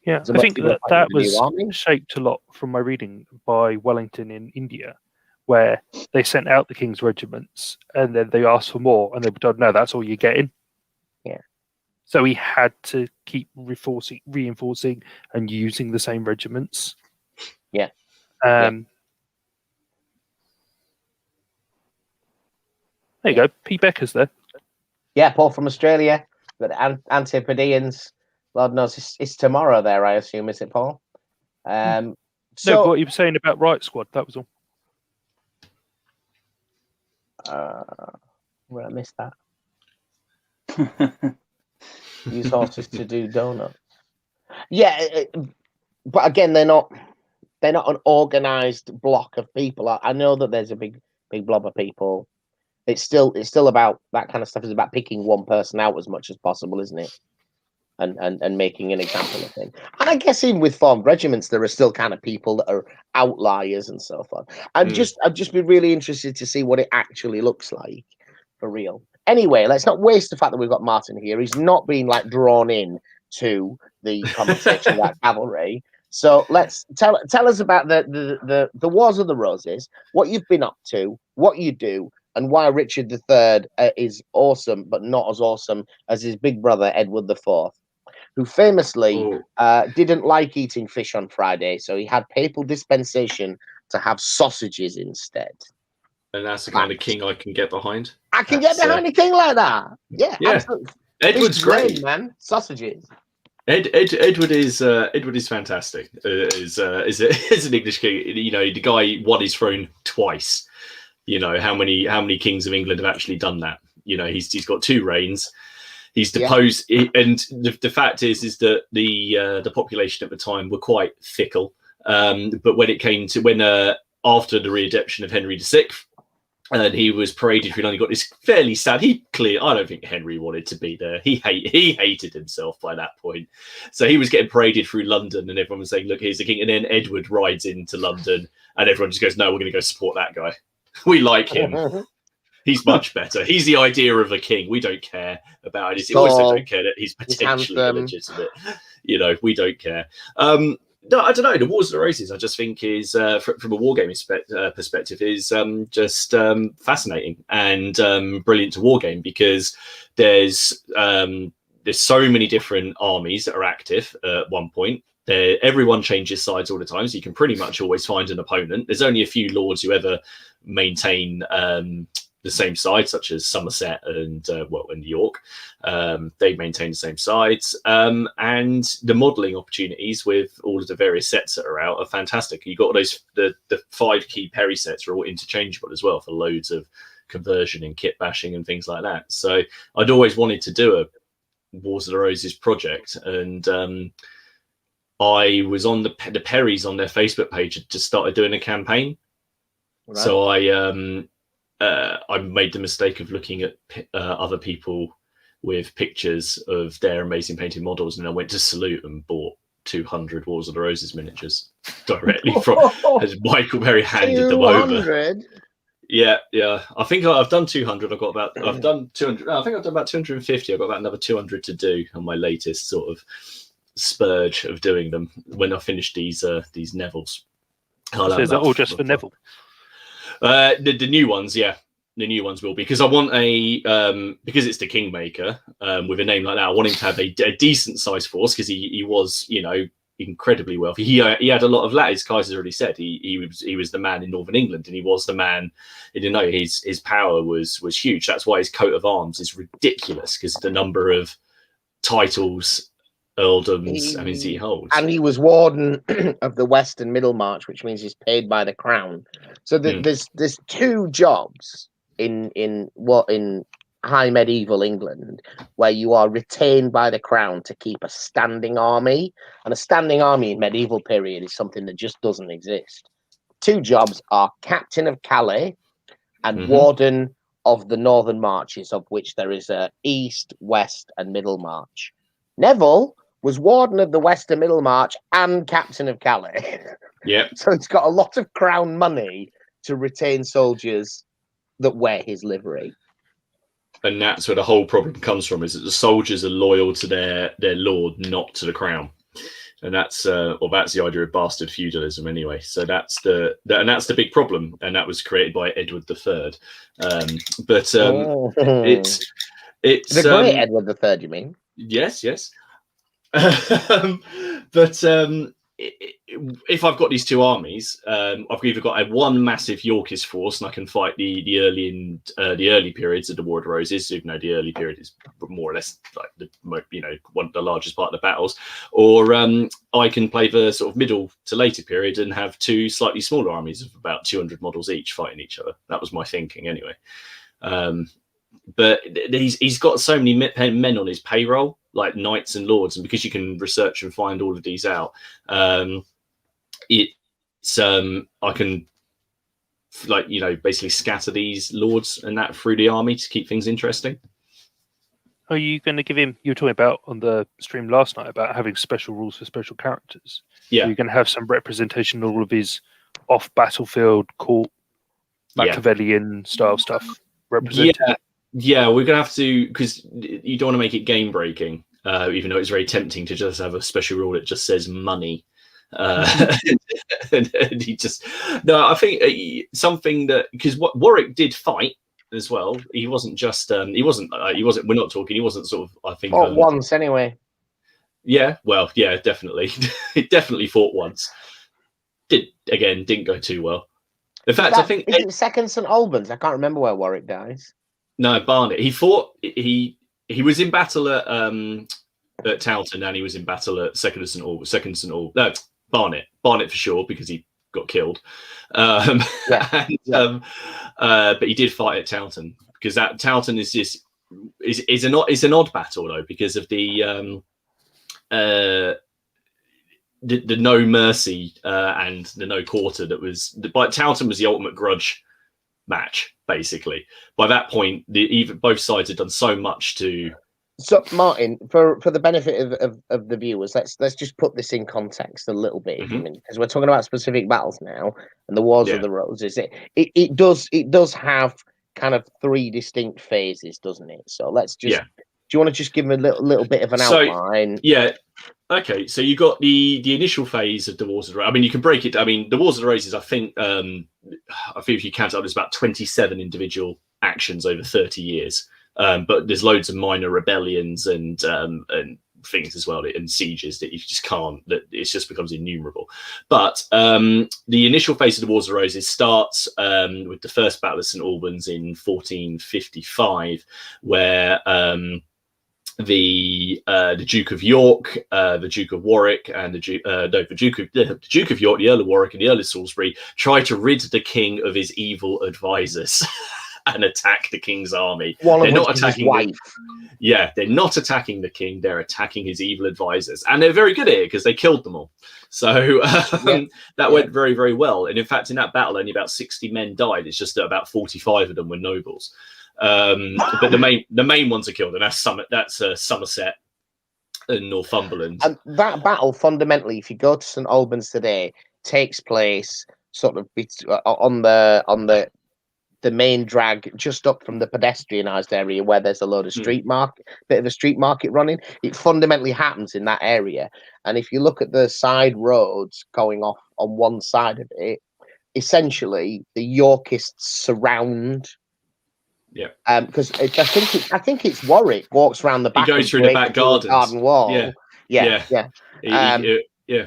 Yeah, I think that was shaped a lot from my reading by Wellington in India, where they sent out the king's regiments and then they asked for more, and they were told, no, that's all you're getting. Yeah. So he had to keep reinforcing and using the same regiments. Yeah. There you go. P. Becker's there. Yeah, Paul from Australia. But Antipodeans. Lord knows it's tomorrow there, I assume, is it, Paul? No, what you were saying about Riot Squad, that was all. Well, I missed that. Use horses to do donuts. Yeah, but again, they're not an organised block of people. I know that there's a big blob of people. It's still about that kind of stuff. Is about picking one person out as much as possible, isn't it? And making an example of him. And I guess even with formed regiments, there are still kind of people that are outliers and so forth. I'd just be really interested to see what it actually looks like for real. Anyway, let's not waste the fact that we've got Martin here. He's not been like drawn in to the conversation about cavalry. So let's tell us about the Wars of the Roses, what you've been up to, what you do, and why Richard III is awesome, but not as awesome as his big brother Edward IV. Who famously didn't like eating fish on Friday, so he had papal dispensation to have sausages instead. And that's the kind of king I can get behind. I can get behind a king like that. Yeah. Absolutely. Edward's great, man. Sausages. Edward is fantastic. Is an English king. You know, the guy won his throne twice. You know, how many kings of England have actually done that? You know, he's got 2 reigns. He's deposed, and the fact is that the population at the time were quite fickle. But when it came to after the readoption of Henry VI, and he was paraded through London, got this fairly sad. I don't think Henry wanted to be there. He hated himself by that point. So he was getting paraded through London, and everyone was saying, "Look, here's the king." And then Edward rides into London, and everyone just goes, "No, we're going to go support that guy. We like him." He's much better. He's the idea of a king. We don't care about it. We also don't care that he's potentially illegitimate. You know, we don't care. No, I don't know. The Wars of the Roses, I just think is, from a wargaming perspective, is just fascinating and brilliant to wargame, because there's so many different armies that are active at one point. Everyone changes sides all the time, so you can pretty much always find an opponent. There's only a few lords who ever maintain the same side, such as Somerset and York. They maintain the same sides, and the modelling opportunities with all of the various sets that are out are fantastic. You got the 5 key Perry sets are all interchangeable as well for loads of conversion and kit bashing and things like that. So I'd always wanted to do a Wars of the Roses project, and I was on the Perrys on their Facebook page had just started doing a campaign. Right. So I made the mistake of looking at other people with pictures of their amazing painted models, and I went to Salute and bought 200 Wars of the Roses miniatures directly from as Michael Berry handed them over. Yeah. I think I've done 200. I've done 200. I think I've done about 250. I've got about another 200 to do on my latest sort of spurge of doing them when I finish these Nevilles. So is that all just for Neville? The new ones, yeah. The new ones will be, because I want because it's the Kingmaker with a name like that. I want him to have a decent sized force, because he was, you know, incredibly wealthy. He had a lot of land. As Kaiser's already said, he was the man in Northern England, and he was the man. You know, his power was huge. That's why his coat of arms is ridiculous, because the number of titles, earldoms, he holds. And he was warden of the West and Middlemarch, which means he's paid by the crown. So there's two jobs in high medieval England where you are retained by the crown to keep a standing army, and a standing army in medieval period is something that just doesn't exist. Two jobs are captain of Calais and warden of the northern marches, of which there is a east, west, and Middlemarch. Neville was warden of the West and Middlemarch and captain of Calais. Yeah. So he's got a lot of crown money to retain soldiers that wear his livery. And that's where the whole problem comes from, is that the soldiers are loyal to their lord, not to the crown. And that's that's the idea of bastard feudalism anyway. So that's the big problem, and that was created by Edward III. It's the great Edward III, you mean? Yes. If I've got these two armies, I've either got one massive Yorkist force, and I can fight the early periods of the War of the Roses, even though the early period is more or less like one of the largest part of the battles, or I can play the sort of middle to later period and have two slightly smaller armies of about 200 models each fighting each other. That was my thinking anyway. But he's got so many men on his payroll, like knights and lords, and because you can research and find all of these out, I can basically scatter these lords and that through the army to keep things interesting. Are you going to give him? You were talking about on the stream last night about having special rules for special characters. Yeah, you're going to have some representation of all of his off battlefield court Machiavellian style stuff represented. Yeah, we're going to have to, because you don't want to make it game breaking, even though it's very tempting to just have a special rule that just says money. I think something that, because what Warwick did fight as well. He wasn't just he wasn't we're not talking, he wasn't sort of, I think, once anyway. Yeah, well, yeah, definitely. He definitely fought once. Didn't go too well. In fact, I think is it Second St Albans? I can't remember where Warwick dies. No, Barnet. He fought. He was in battle at Towton, and he was in battle at Second St Albans. No, Barnet for sure, because he got killed. But he did fight at Towton, because that Towton is an odd battle though, because of the no mercy and the no quarter that was. But Towton was the ultimate grudge match, basically. By that point, both sides had done so much to. So, Martin, for the benefit of the viewers, let's just put this in context a little bit, because we're talking about specific battles now, and the Wars of the Roses. It does have kind of three distinct phases, doesn't it? So let's just. Do you want to just give me a little bit of an outline? Yeah. Okay, so you got the initial phase of the Wars of the Roses. I mean, you can break it. I mean, the Wars of the Roses, I think if you count up, there's about 27 individual actions over 30 years. But there's loads of minor rebellions and things as well, and sieges that you just can't. That it just becomes innumerable. But the initial phase of the Wars of the Roses starts with the first Battle of St Albans in 1455, where the Duke of York, the Duke of Warwick, and the Duke of York, the Earl of Warwick, and the Earl of Salisbury try to rid the king of his evil advisors and attack the king's army. They're not attacking his wife. They're not attacking the king. They're attacking his evil advisors, and they're very good at it because they killed them all. So that went very, very well. And in fact, in that battle, only about 60 men died. It's just that about 45 of them were nobles. But the main ones are killed, and that's Somerset and Northumberland. And that battle, fundamentally, if you go to St Albans today, takes place sort of on the main drag, just up from the pedestrianised area where there's a load of bit of a street market running. It fundamentally happens in that area, and if you look at the side roads going off on one side of it, essentially the Yorkists surround. Yeah, because I think it's Warwick walks around the back. He goes through the back garden wall. Yeah.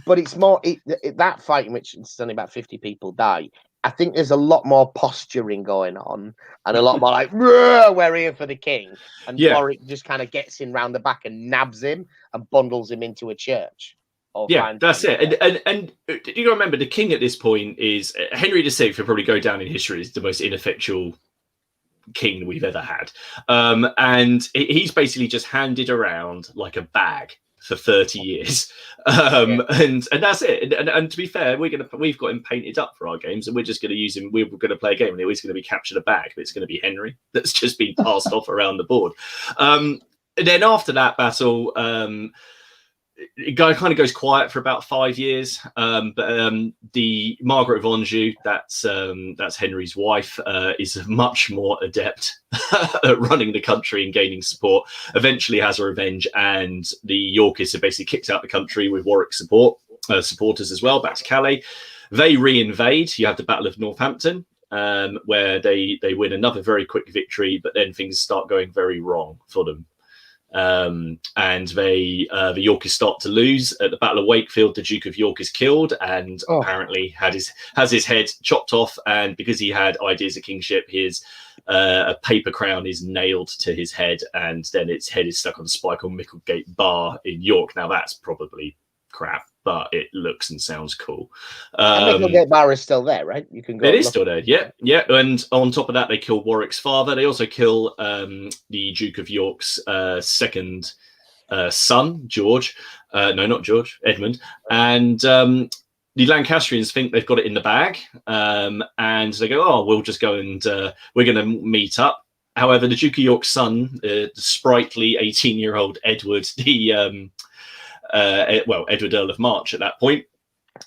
But it's more that fight in which it's only about 50 people die. I think there's a lot more posturing going on and a lot more like, we're here for the king. And Warwick just kind of gets in round the back and nabs him and bundles him into a church. Yeah, that's it. And you got to remember, the king at this point is Henry VI will probably go down in history as the most ineffectual king we've ever had. And he's basically just handed around like a bag for 30 years. And that's it. And to be fair, we've got him painted up for our games, and we're just going to use him. We're going to play a game and it's going to be captured a bag, but it's going to be Henry that's just been passed off around the board. And then after that battle, it kind of goes quiet for about 5 years. But the Margaret of Anjou, that's Henry's wife, is much more adept at running the country and gaining support. Eventually has a revenge, and the Yorkists are basically kicked out of the country with Warwick supporters as well, back to Calais. They re-invade. You have the Battle of Northampton, where they win another very quick victory, but then things start going very wrong for them. And the Yorkists start to lose. At the Battle of Wakefield, the Duke of York is killed and apparently has his head chopped off. And because he had ideas of kingship, his a paper crown is nailed to his head, and then its head is stuck on a spike on Micklegate Bar in York. Now that's probably crap, but it looks and sounds cool. And Micklegate Bar is still there, right? You can go. It is still there, yeah. And on top of that, they kill Warwick's father. They also kill the Duke of York's second son, George. No, not George, Edmund. And the Lancastrians think they've got it in the bag, and they go, "Oh, we'll just go and we're going to meet up." However, the Duke of York's son, the sprightly 18-year-old Edward, Edward Earl of March at that point,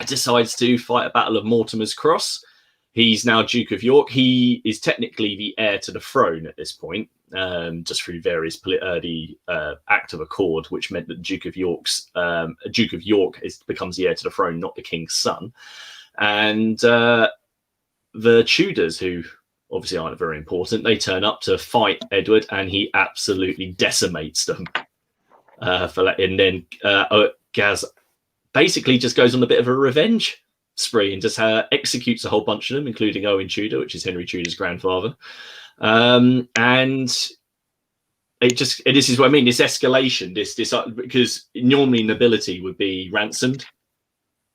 decides to fight a battle of Mortimer's Cross. He's now Duke of York. He is technically the heir to the throne at this point, just through various the Act of Accord, which meant that Duke of York becomes the heir to the throne, not the king's son. And the Tudors, who obviously aren't very important, they turn up to fight Edward, and he absolutely decimates them. And then Gaz basically just goes on a bit of a revenge spree and just executes a whole bunch of them, including Owen Tudor, which is Henry Tudor's grandfather. And this is what I mean, this escalation, this because normally nobility would be ransomed,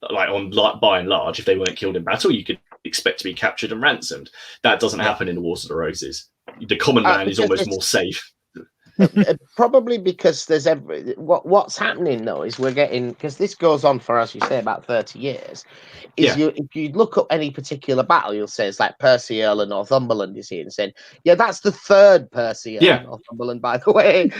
by and large. If they weren't killed in battle, you could expect to be captured and ransomed. That doesn't happen in the Wars of the Roses. The common man is almost more safe. Probably because there's what's happening though is we're getting, because this goes on for, as you say, about 30 years. If you look up any particular battle, you'll say it's like Percy Earl of Northumberland is here and saying, yeah, that's the third Percy Earl of Northumberland, by the way.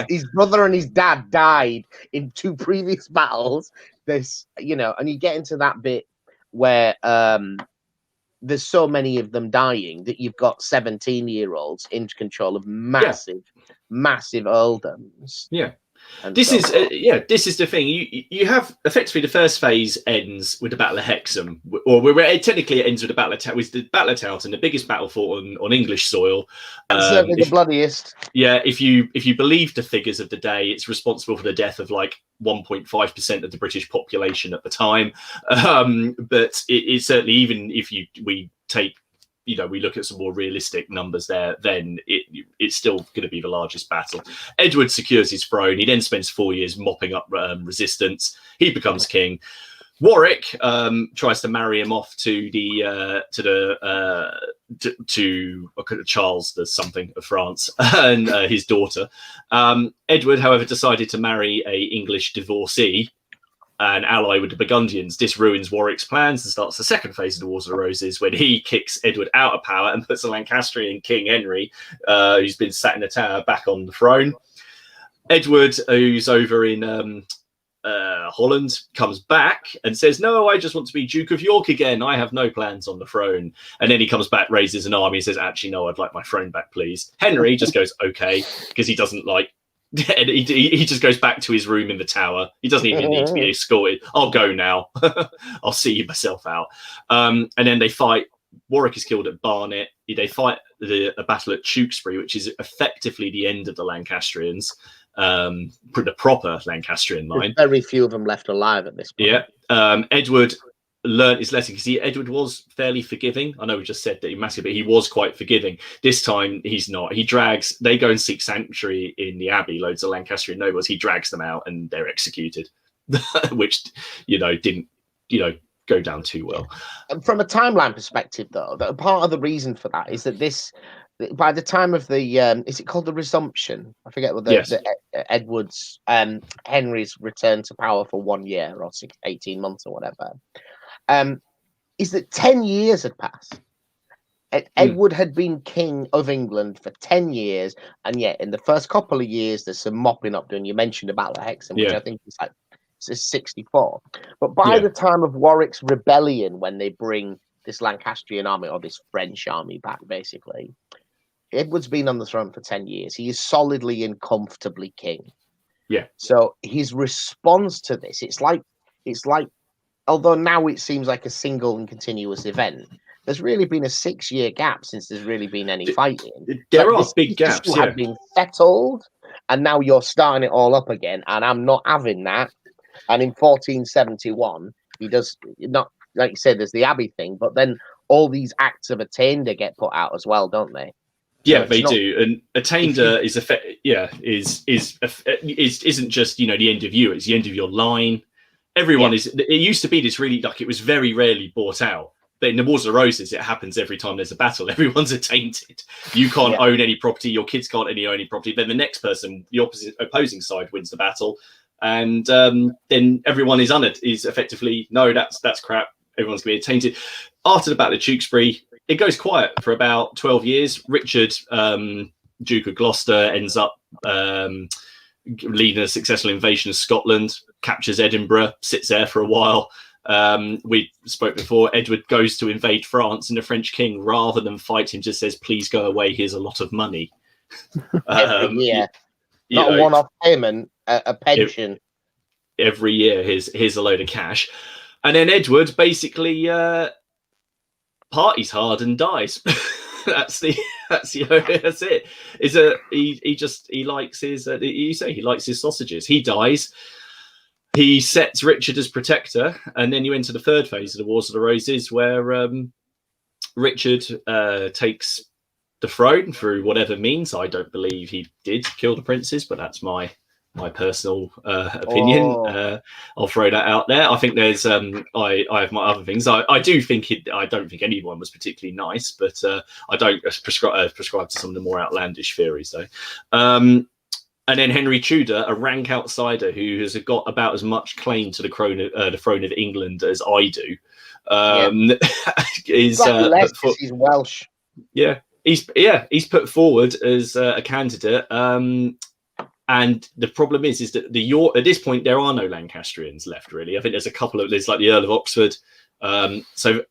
His brother and his dad died in 2 previous battles. And you get into that bit where there's so many of them dying that you've got 17-year-olds in control of massive earldoms. Yeah. And this is the thing. You have effectively the first phase ends with the Battle of Hexham, or technically it ends with the Battle of Towton, the biggest battle fought on English soil. Certainly the bloodiest. Yeah, if you believe the figures of the day, it's responsible for the death of like 1.5% of the British population at the time. But it certainly, even if we take, we look at some more realistic numbers there, then it's still going to be the largest battle. Edward secures his throne. He then spends 4 years mopping up resistance. He becomes king. Warwick tries to marry him off to Charles the something of France and his daughter. Edward, however, decided to marry a English divorcee, an ally with the Burgundians. This ruins Warwick's plans and starts the second phase of the Wars of the Roses, when he kicks Edward out of power and puts the Lancastrian King Henry, who's been sat in the tower, back on the throne. Edward, who's over in Holland, comes back and says, "No, I just want to be Duke of York again. I have no plans on the throne." And then he comes back, raises an army, and says, "Actually, no, I'd like my throne back, please." Henry just goes, "Okay," because he doesn't like. He just goes back to his room in the tower. He doesn't even need to be escorted. "I'll go now. I'll see myself out." And then they fight. Warwick is killed at Barnet. They fight a battle at Tewkesbury, which is effectively the end of the Lancastrians. the proper Lancastrian line. There's very few of them left alive at this point. Yeah, Edward learned his lesson because Edward was fairly forgiving. I know we just said that he massively, but he was quite forgiving. This time he's not. They go and seek sanctuary in the abbey, loads of Lancastrian nobles. He drags them out and they're executed, which didn't go down too well. From a timeline perspective, though, that part of the reason for that is that by the time of the is it called the Resumption? I forget what Edward's Henry's return to power for 1 year or 18 months or whatever. Is that 10 years had passed. Edward had been king of England for 10 years, and yet in the first couple of years there's some mopping up doing. You mentioned about the Hexham, which I think is like 64. But by the time of Warwick's rebellion, when they bring this Lancastrian army or this French army back, basically, Edward's been on the throne for 10 years. He is solidly and comfortably king. Yeah. So his response to this, it's like, although now it seems like a single and continuous event, there's really been a 6-year gap since there's really been any fighting. There are big gaps. Have been settled, and now you're starting it all up again, and I'm not having that. And in 1471, he does not, like you said, there's the Abbey thing, but then all these Acts of Attainder get put out as well, don't they? Yeah, they do. And Attainder isn't just the end of you; it's the end of your line. Everyone is. It used to be this really it was very rarely bought out. But in the Wars of the Roses, it happens every time there's a battle. Everyone's attainted. You can't own any property. Your kids can't own any property. Then the next person, the opposing side, wins the battle, and then everyone is effectively that's crap. Everyone's going to be attainted. After the Battle of Tewkesbury, it goes quiet for about 12 years. Richard, Duke of Gloucester, ends up leading a successful invasion of Scotland, captures Edinburgh, sits there for a while. We spoke before, Edward goes to invade France, and the French king, rather than fight him, just says, please go away, here's a lot of money. Not a one-off payment, a pension. Every year, here's a load of cash. And then Edward basically parties hard and dies. That's it. He likes his he likes his sausages. He dies. He sets Richard as protector, and then you enter the third phase of the Wars of the Roses, where Richard takes the throne through whatever means. I don't believe he did kill the princes, but that's my personal opinion. I'll throw that out there. I think there's I have my other things. I don't think anyone was particularly nice, but I don't prescribe to some of the more outlandish theories though. And then Henry Tudor, a rank outsider who has got about as much claim to the throne of England as I do, is he's Welsh. Yeah, he's put forward as a candidate. And the problem is that at this point there are no Lancastrians left, really. I think there's like the Earl of Oxford. So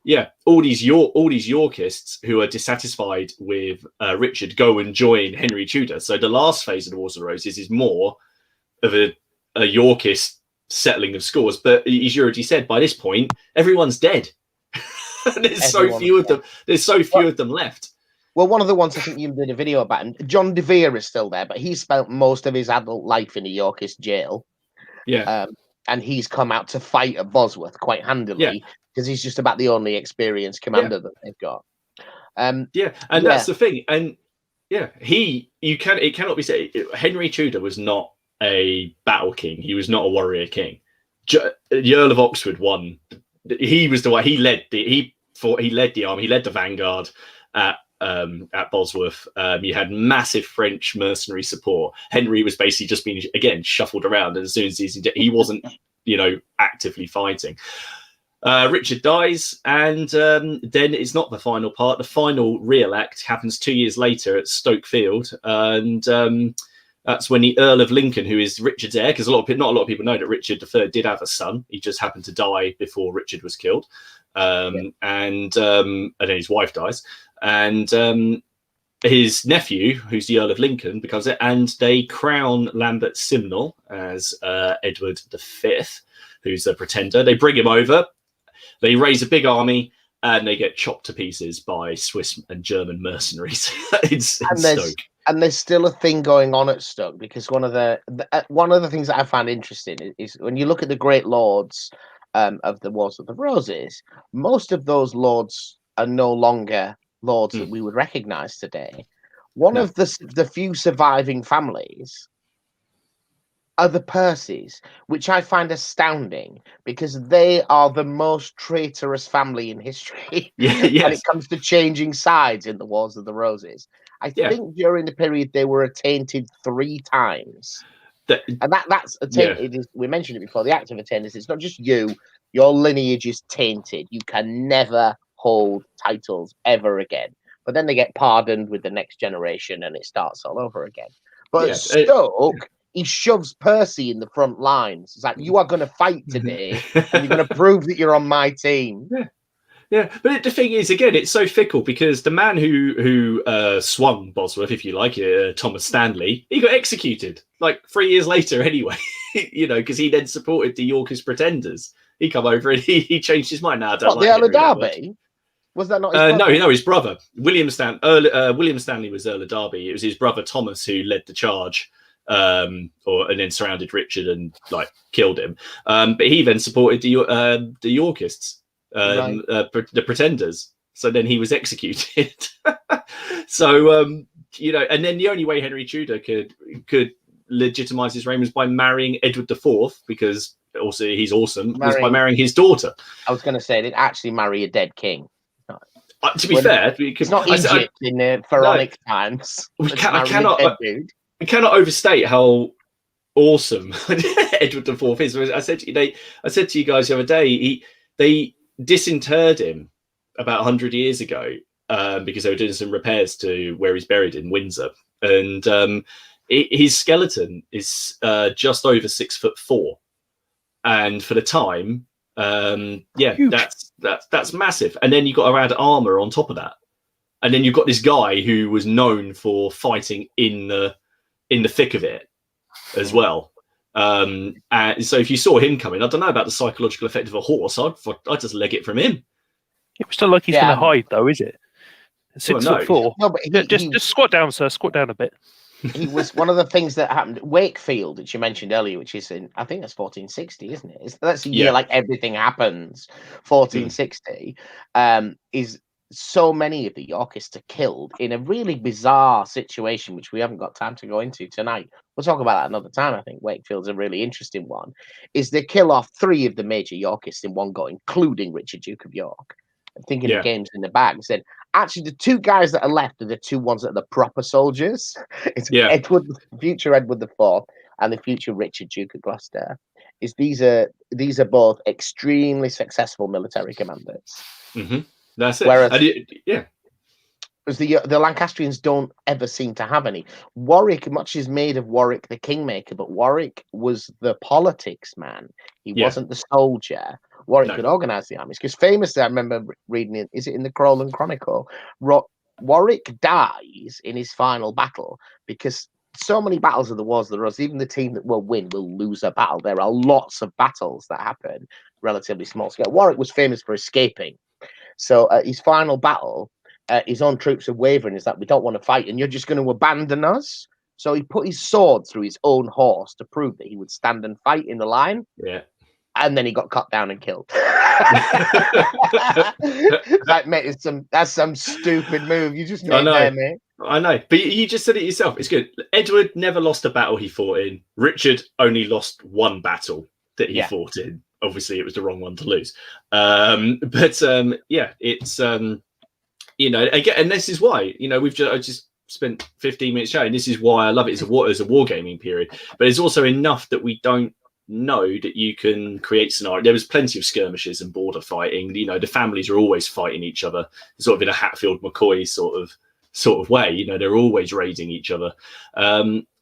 all these Yorkists who are dissatisfied with Richard go and join Henry Tudor. So the last phase of the Wars of the Roses is more of a Yorkist settling of scores. But as you already said, by this point everyone's dead. There's so few of them. There's so few of them left. Well, one of the ones I think you did a video about, and John de Vere is still there, but he spent most of his adult life in a Yorkist jail. Yeah. And he's come out to fight at Bosworth quite handily because he's just about the only experienced commander that they've got. That's the thing. And it cannot be said. Henry Tudor was not a battle king. He was not a warrior king. The Earl of Oxford won. He was the one. He led the army. He led the vanguard at Bosworth. You had massive French mercenary support. Henry was basically just being shuffled around, and as soon as he wasn't actively fighting. Richard dies, and then it's not the final part. The final real act happens 2 years later at Stoke Field, and that's when the Earl of Lincoln, who is Richard's heir, because not a lot of people know that Richard III did have a son. He just happened to die before Richard was killed, and then his wife dies. And his nephew, who's the Earl of Lincoln, becomes it, and they crown Lambert Simnel as Edward V, who's the pretender. They bring him over, they raise a big army, and they get chopped to pieces by Swiss and German mercenaries in And Stoke. there's still a thing going on at Stoke, because one of the things that I found interesting is when you look at the great lords of the Wars of the Roses, most of those lords are no longer lords that we would recognize today. One of the few surviving families are the Percys, which I find astounding, because they are the most traitorous family in history when it comes to changing sides in the Wars of the Roses. I think during the period they were attainted 3 times. And that's attainted. We mentioned it before, the act of attainted. It's not just you. Your lineage is tainted. You can never hold titles ever again. But then they get pardoned with the next generation and it starts all over again. But Stoke, he shoves Percy in the front lines. It's like, you are going to fight today and you're going to prove that you're on my team. Yeah, but the thing is, again, it's so fickle, because the man who swung Bosworth, if you like, Thomas Stanley, he got executed like 3 years later anyway, because he then supported the Yorkist pretenders. He come over and he changed his mind. Now, I don't like the Earl of Derby? Was that not his brother? No, his brother. William Stanley was Earl of Derby. It was his brother Thomas who led the charge, and then surrounded Richard and killed him. But he then supported the Yorkists. The pretenders. So then he was executed. So and then the only way Henry Tudor could legitimize his reign was by marrying Edward IV, because also he's awesome, was by marrying his daughter. I was going to say, they'd actually marry a dead king. To be fair, because it's not Egypt in the pharaonic times. We cannot overstate how awesome Edward IV is. I said to you guys the other day, they disinterred him about 100 years ago because they were doing some repairs to where he's buried in Windsor, and his skeleton is just over 6'4", and for the time, that's massive. And then you've got to add armor on top of that, and then you've got this guy who was known for fighting in the thick of it as well. And so if you saw him coming, I don't know about the psychological effect of a horse. I'd just leg it from him. It's not like he's going to hide, though, is it? 6'4". No, but just squat down, sir. Squat down a bit. He was one of the things that happened. Wakefield, which you mentioned earlier, which is in, I think that's 1460, isn't it? That's the year like everything happens. 1460 is so many of the Yorkists are killed in a really bizarre situation, which we haven't got time to go into tonight. We'll talk about that another time. I think Wakefield's a really interesting one. Is they kill off 3 of the major Yorkists in one go, including Richard, Duke of York. I'm thinking the game's in the bag. And said, actually, the 2 guys that are left are the 2 ones that are the proper soldiers. It's Edward, future Edward IV, and the future Richard, Duke of Gloucester. These are both extremely successful military commanders. Mm-hmm. That's it. Whereas, because the Lancastrians don't ever seem to have any. Warwick, much is made of Warwick the Kingmaker, but Warwick was the politics man. He wasn't the soldier. Warwick could organise the armies. Because famously, I remember reading it. Is it in the Crowland Chronicle? Warwick dies in his final battle because so many battles of the Wars of the Roses, even the team that will win will lose a battle. There are lots of battles that happen relatively small scale. Warwick was famous for escaping. So his final battle, his own troops are wavering. Is that we don't want to fight and you're just going to abandon us. So he put his sword through his own horse to prove that he would stand and fight in the line. Yeah. And then he got cut down and killed. Like, mate, that's some stupid move. You just made there, mate. I know, but you just said it yourself. It's good. Edward never lost a battle he fought in. Richard only lost 1 battle that he fought in. Obviously, it was the wrong one to lose. It's again, and this is why I just spent 15 minutes showing. This is why I love it as a wargaming period. But it's also enough that we don't know that you can create scenario. There was plenty of skirmishes and border fighting. The families are always fighting each other, sort of in a Hatfield McCoy sort of way. They're always raiding each other.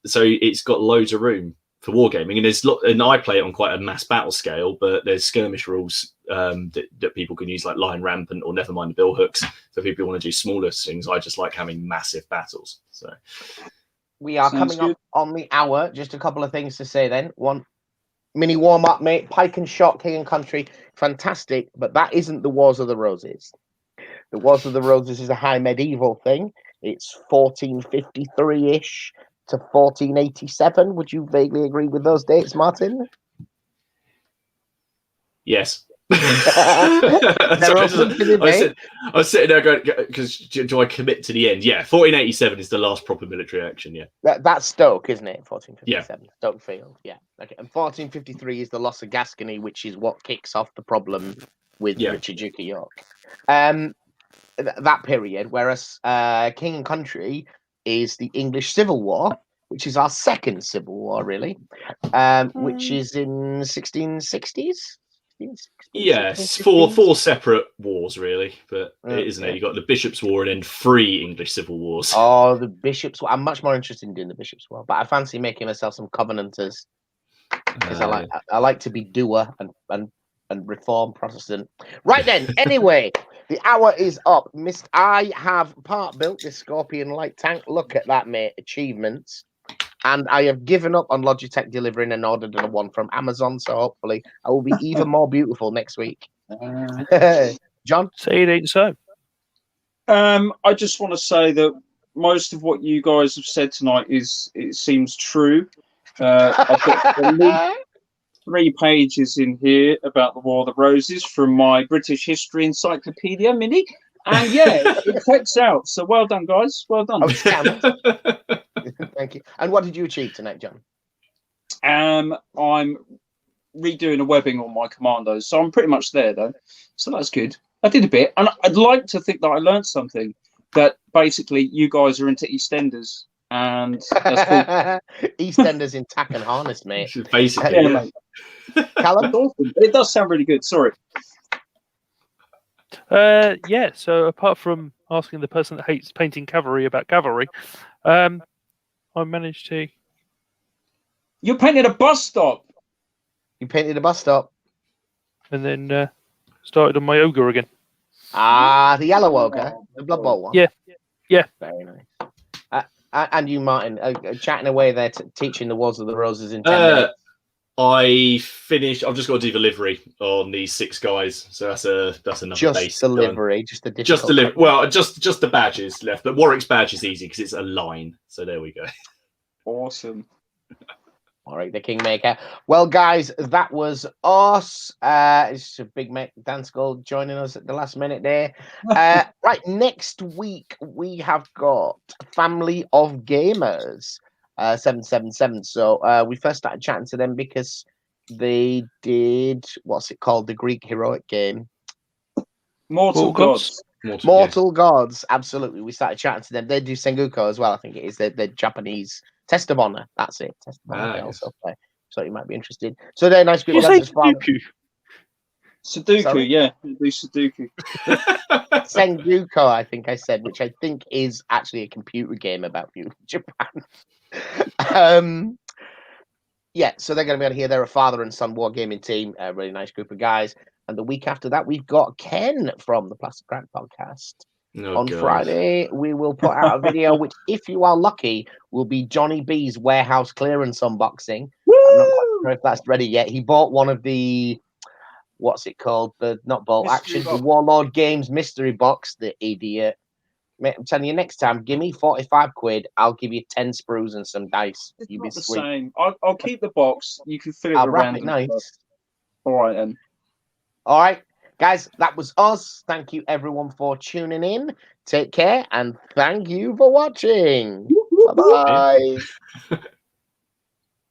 So it's got loads of room for wargaming, and I play it on quite a mass battle scale, but there's skirmish rules that people can use, like Lion Rampant or never mind the bill hooks. So if people want to do smaller things, I just like having massive battles. So we are coming up on the hour. Just a couple of things to say then. One mini warm up, mate. Pike and Shot, King and Country, fantastic, but that isn't the Wars of the Roses. The Wars of the Roses is a high medieval thing. It's 1453-ish to 1487. Would you vaguely agree with those dates, Martin? Yes. I was sitting there going, because do I commit to the end? Yeah, 1487 is the last proper military action. Yeah, that's Stoke, isn't it? 1457, yeah. Stoke Field. Yeah, okay. And 1453 is the loss of Gascony, which is what kicks off the problem with Richard, Duke of York. That period, whereas King and Country is the English Civil War, which is our second civil war, really, which is in 1660s. Yes, four separate wars, really, but isn't it? You got the Bishops' War and then 3 English civil wars. Oh, the Bishops' War. I'm much more interested in doing the Bishops' War, but I fancy making myself some Covenanters because I like to be doer and reform Protestant. Right then. Anyway, the hour is up. I have part built this Scorpion light tank. Look at that, mate! Achievements. And I have given up on Logitech delivering and ordered one from Amazon. So hopefully I will be even more beautiful next week. John? Say it ain't so. I just want to say that most of what you guys have said tonight seems true. I've got at least 3 pages in here about the War of the Roses from my British History Encyclopedia Mini. And yeah, it checks out. So well done, guys. Well done. Thank you. And what did you achieve tonight, John? I'm redoing a webbing on my commandos, so I'm pretty much there though. So that's good. I did a bit, and I'd like to think that I learned something. That basically you guys are into EastEnders, and that's cool. EastEnders in tack and harness, mate. Basically, mate. Callum? Awesome. It does sound really good. Sorry. Yeah. So apart from asking the person that hates painting cavalry about cavalry, I managed to. You painted a bus stop. You painted a bus stop, and then started on my ogre again. Ah, the yellow ogre, the Blood Bowl one. Yeah. Very nice. And you, Martin, chatting away there, teaching the Wars of the Roses in 10 minutes. I finished. I've just got to do delivery on these 6 guys, so that's another just base. Delivery, just the just delivery. Well, just the badges left, but Warwick's badge is easy because it's a line. So there we go. Awesome. All right, the Kingmaker. Well, guys, that was us. It's a big mate, Dan Skull, joining us at the last minute there. Right, next week we have got Family of Gamers. 777. So we first started chatting to them because they did what's it called, the Greek heroic game, Mortal Gods. Mortal Gods. Absolutely, we started chatting to them. They do Sengoku as well. I think it is the Japanese Test of Honor. That's it. Test of Honor. They also play. So you might be interested. So they're nice group. Sudoku, Sorry? yeah, do Sudoku. Sengoku, I think I said, which I think is actually a computer game about feudal Japan. Yeah, so they're going to be on here. They're a father and son wargaming team, a really nice group of guys. And the week after that, we've got Ken from the Plastic Crack podcast. On Friday, we will put out a video, which, if you are lucky, will be Johnny B's warehouse clearance unboxing. Woo! I'm not quite sure if that's ready yet. He bought one of the, what's it called? The not Bolt Action, the Warlord Games mystery box. The idiot. Mate, I'm telling you, next time, give me 45 quid. I'll give you 10 sprues and some dice. It's You not be the sweet. same. I'll keep the box. You can fill it I'll with wrap random it nice. stuff. All right, then. All right, guys, that was us. Thank you, everyone, for tuning in. Take care, and thank you for watching. Bye-bye.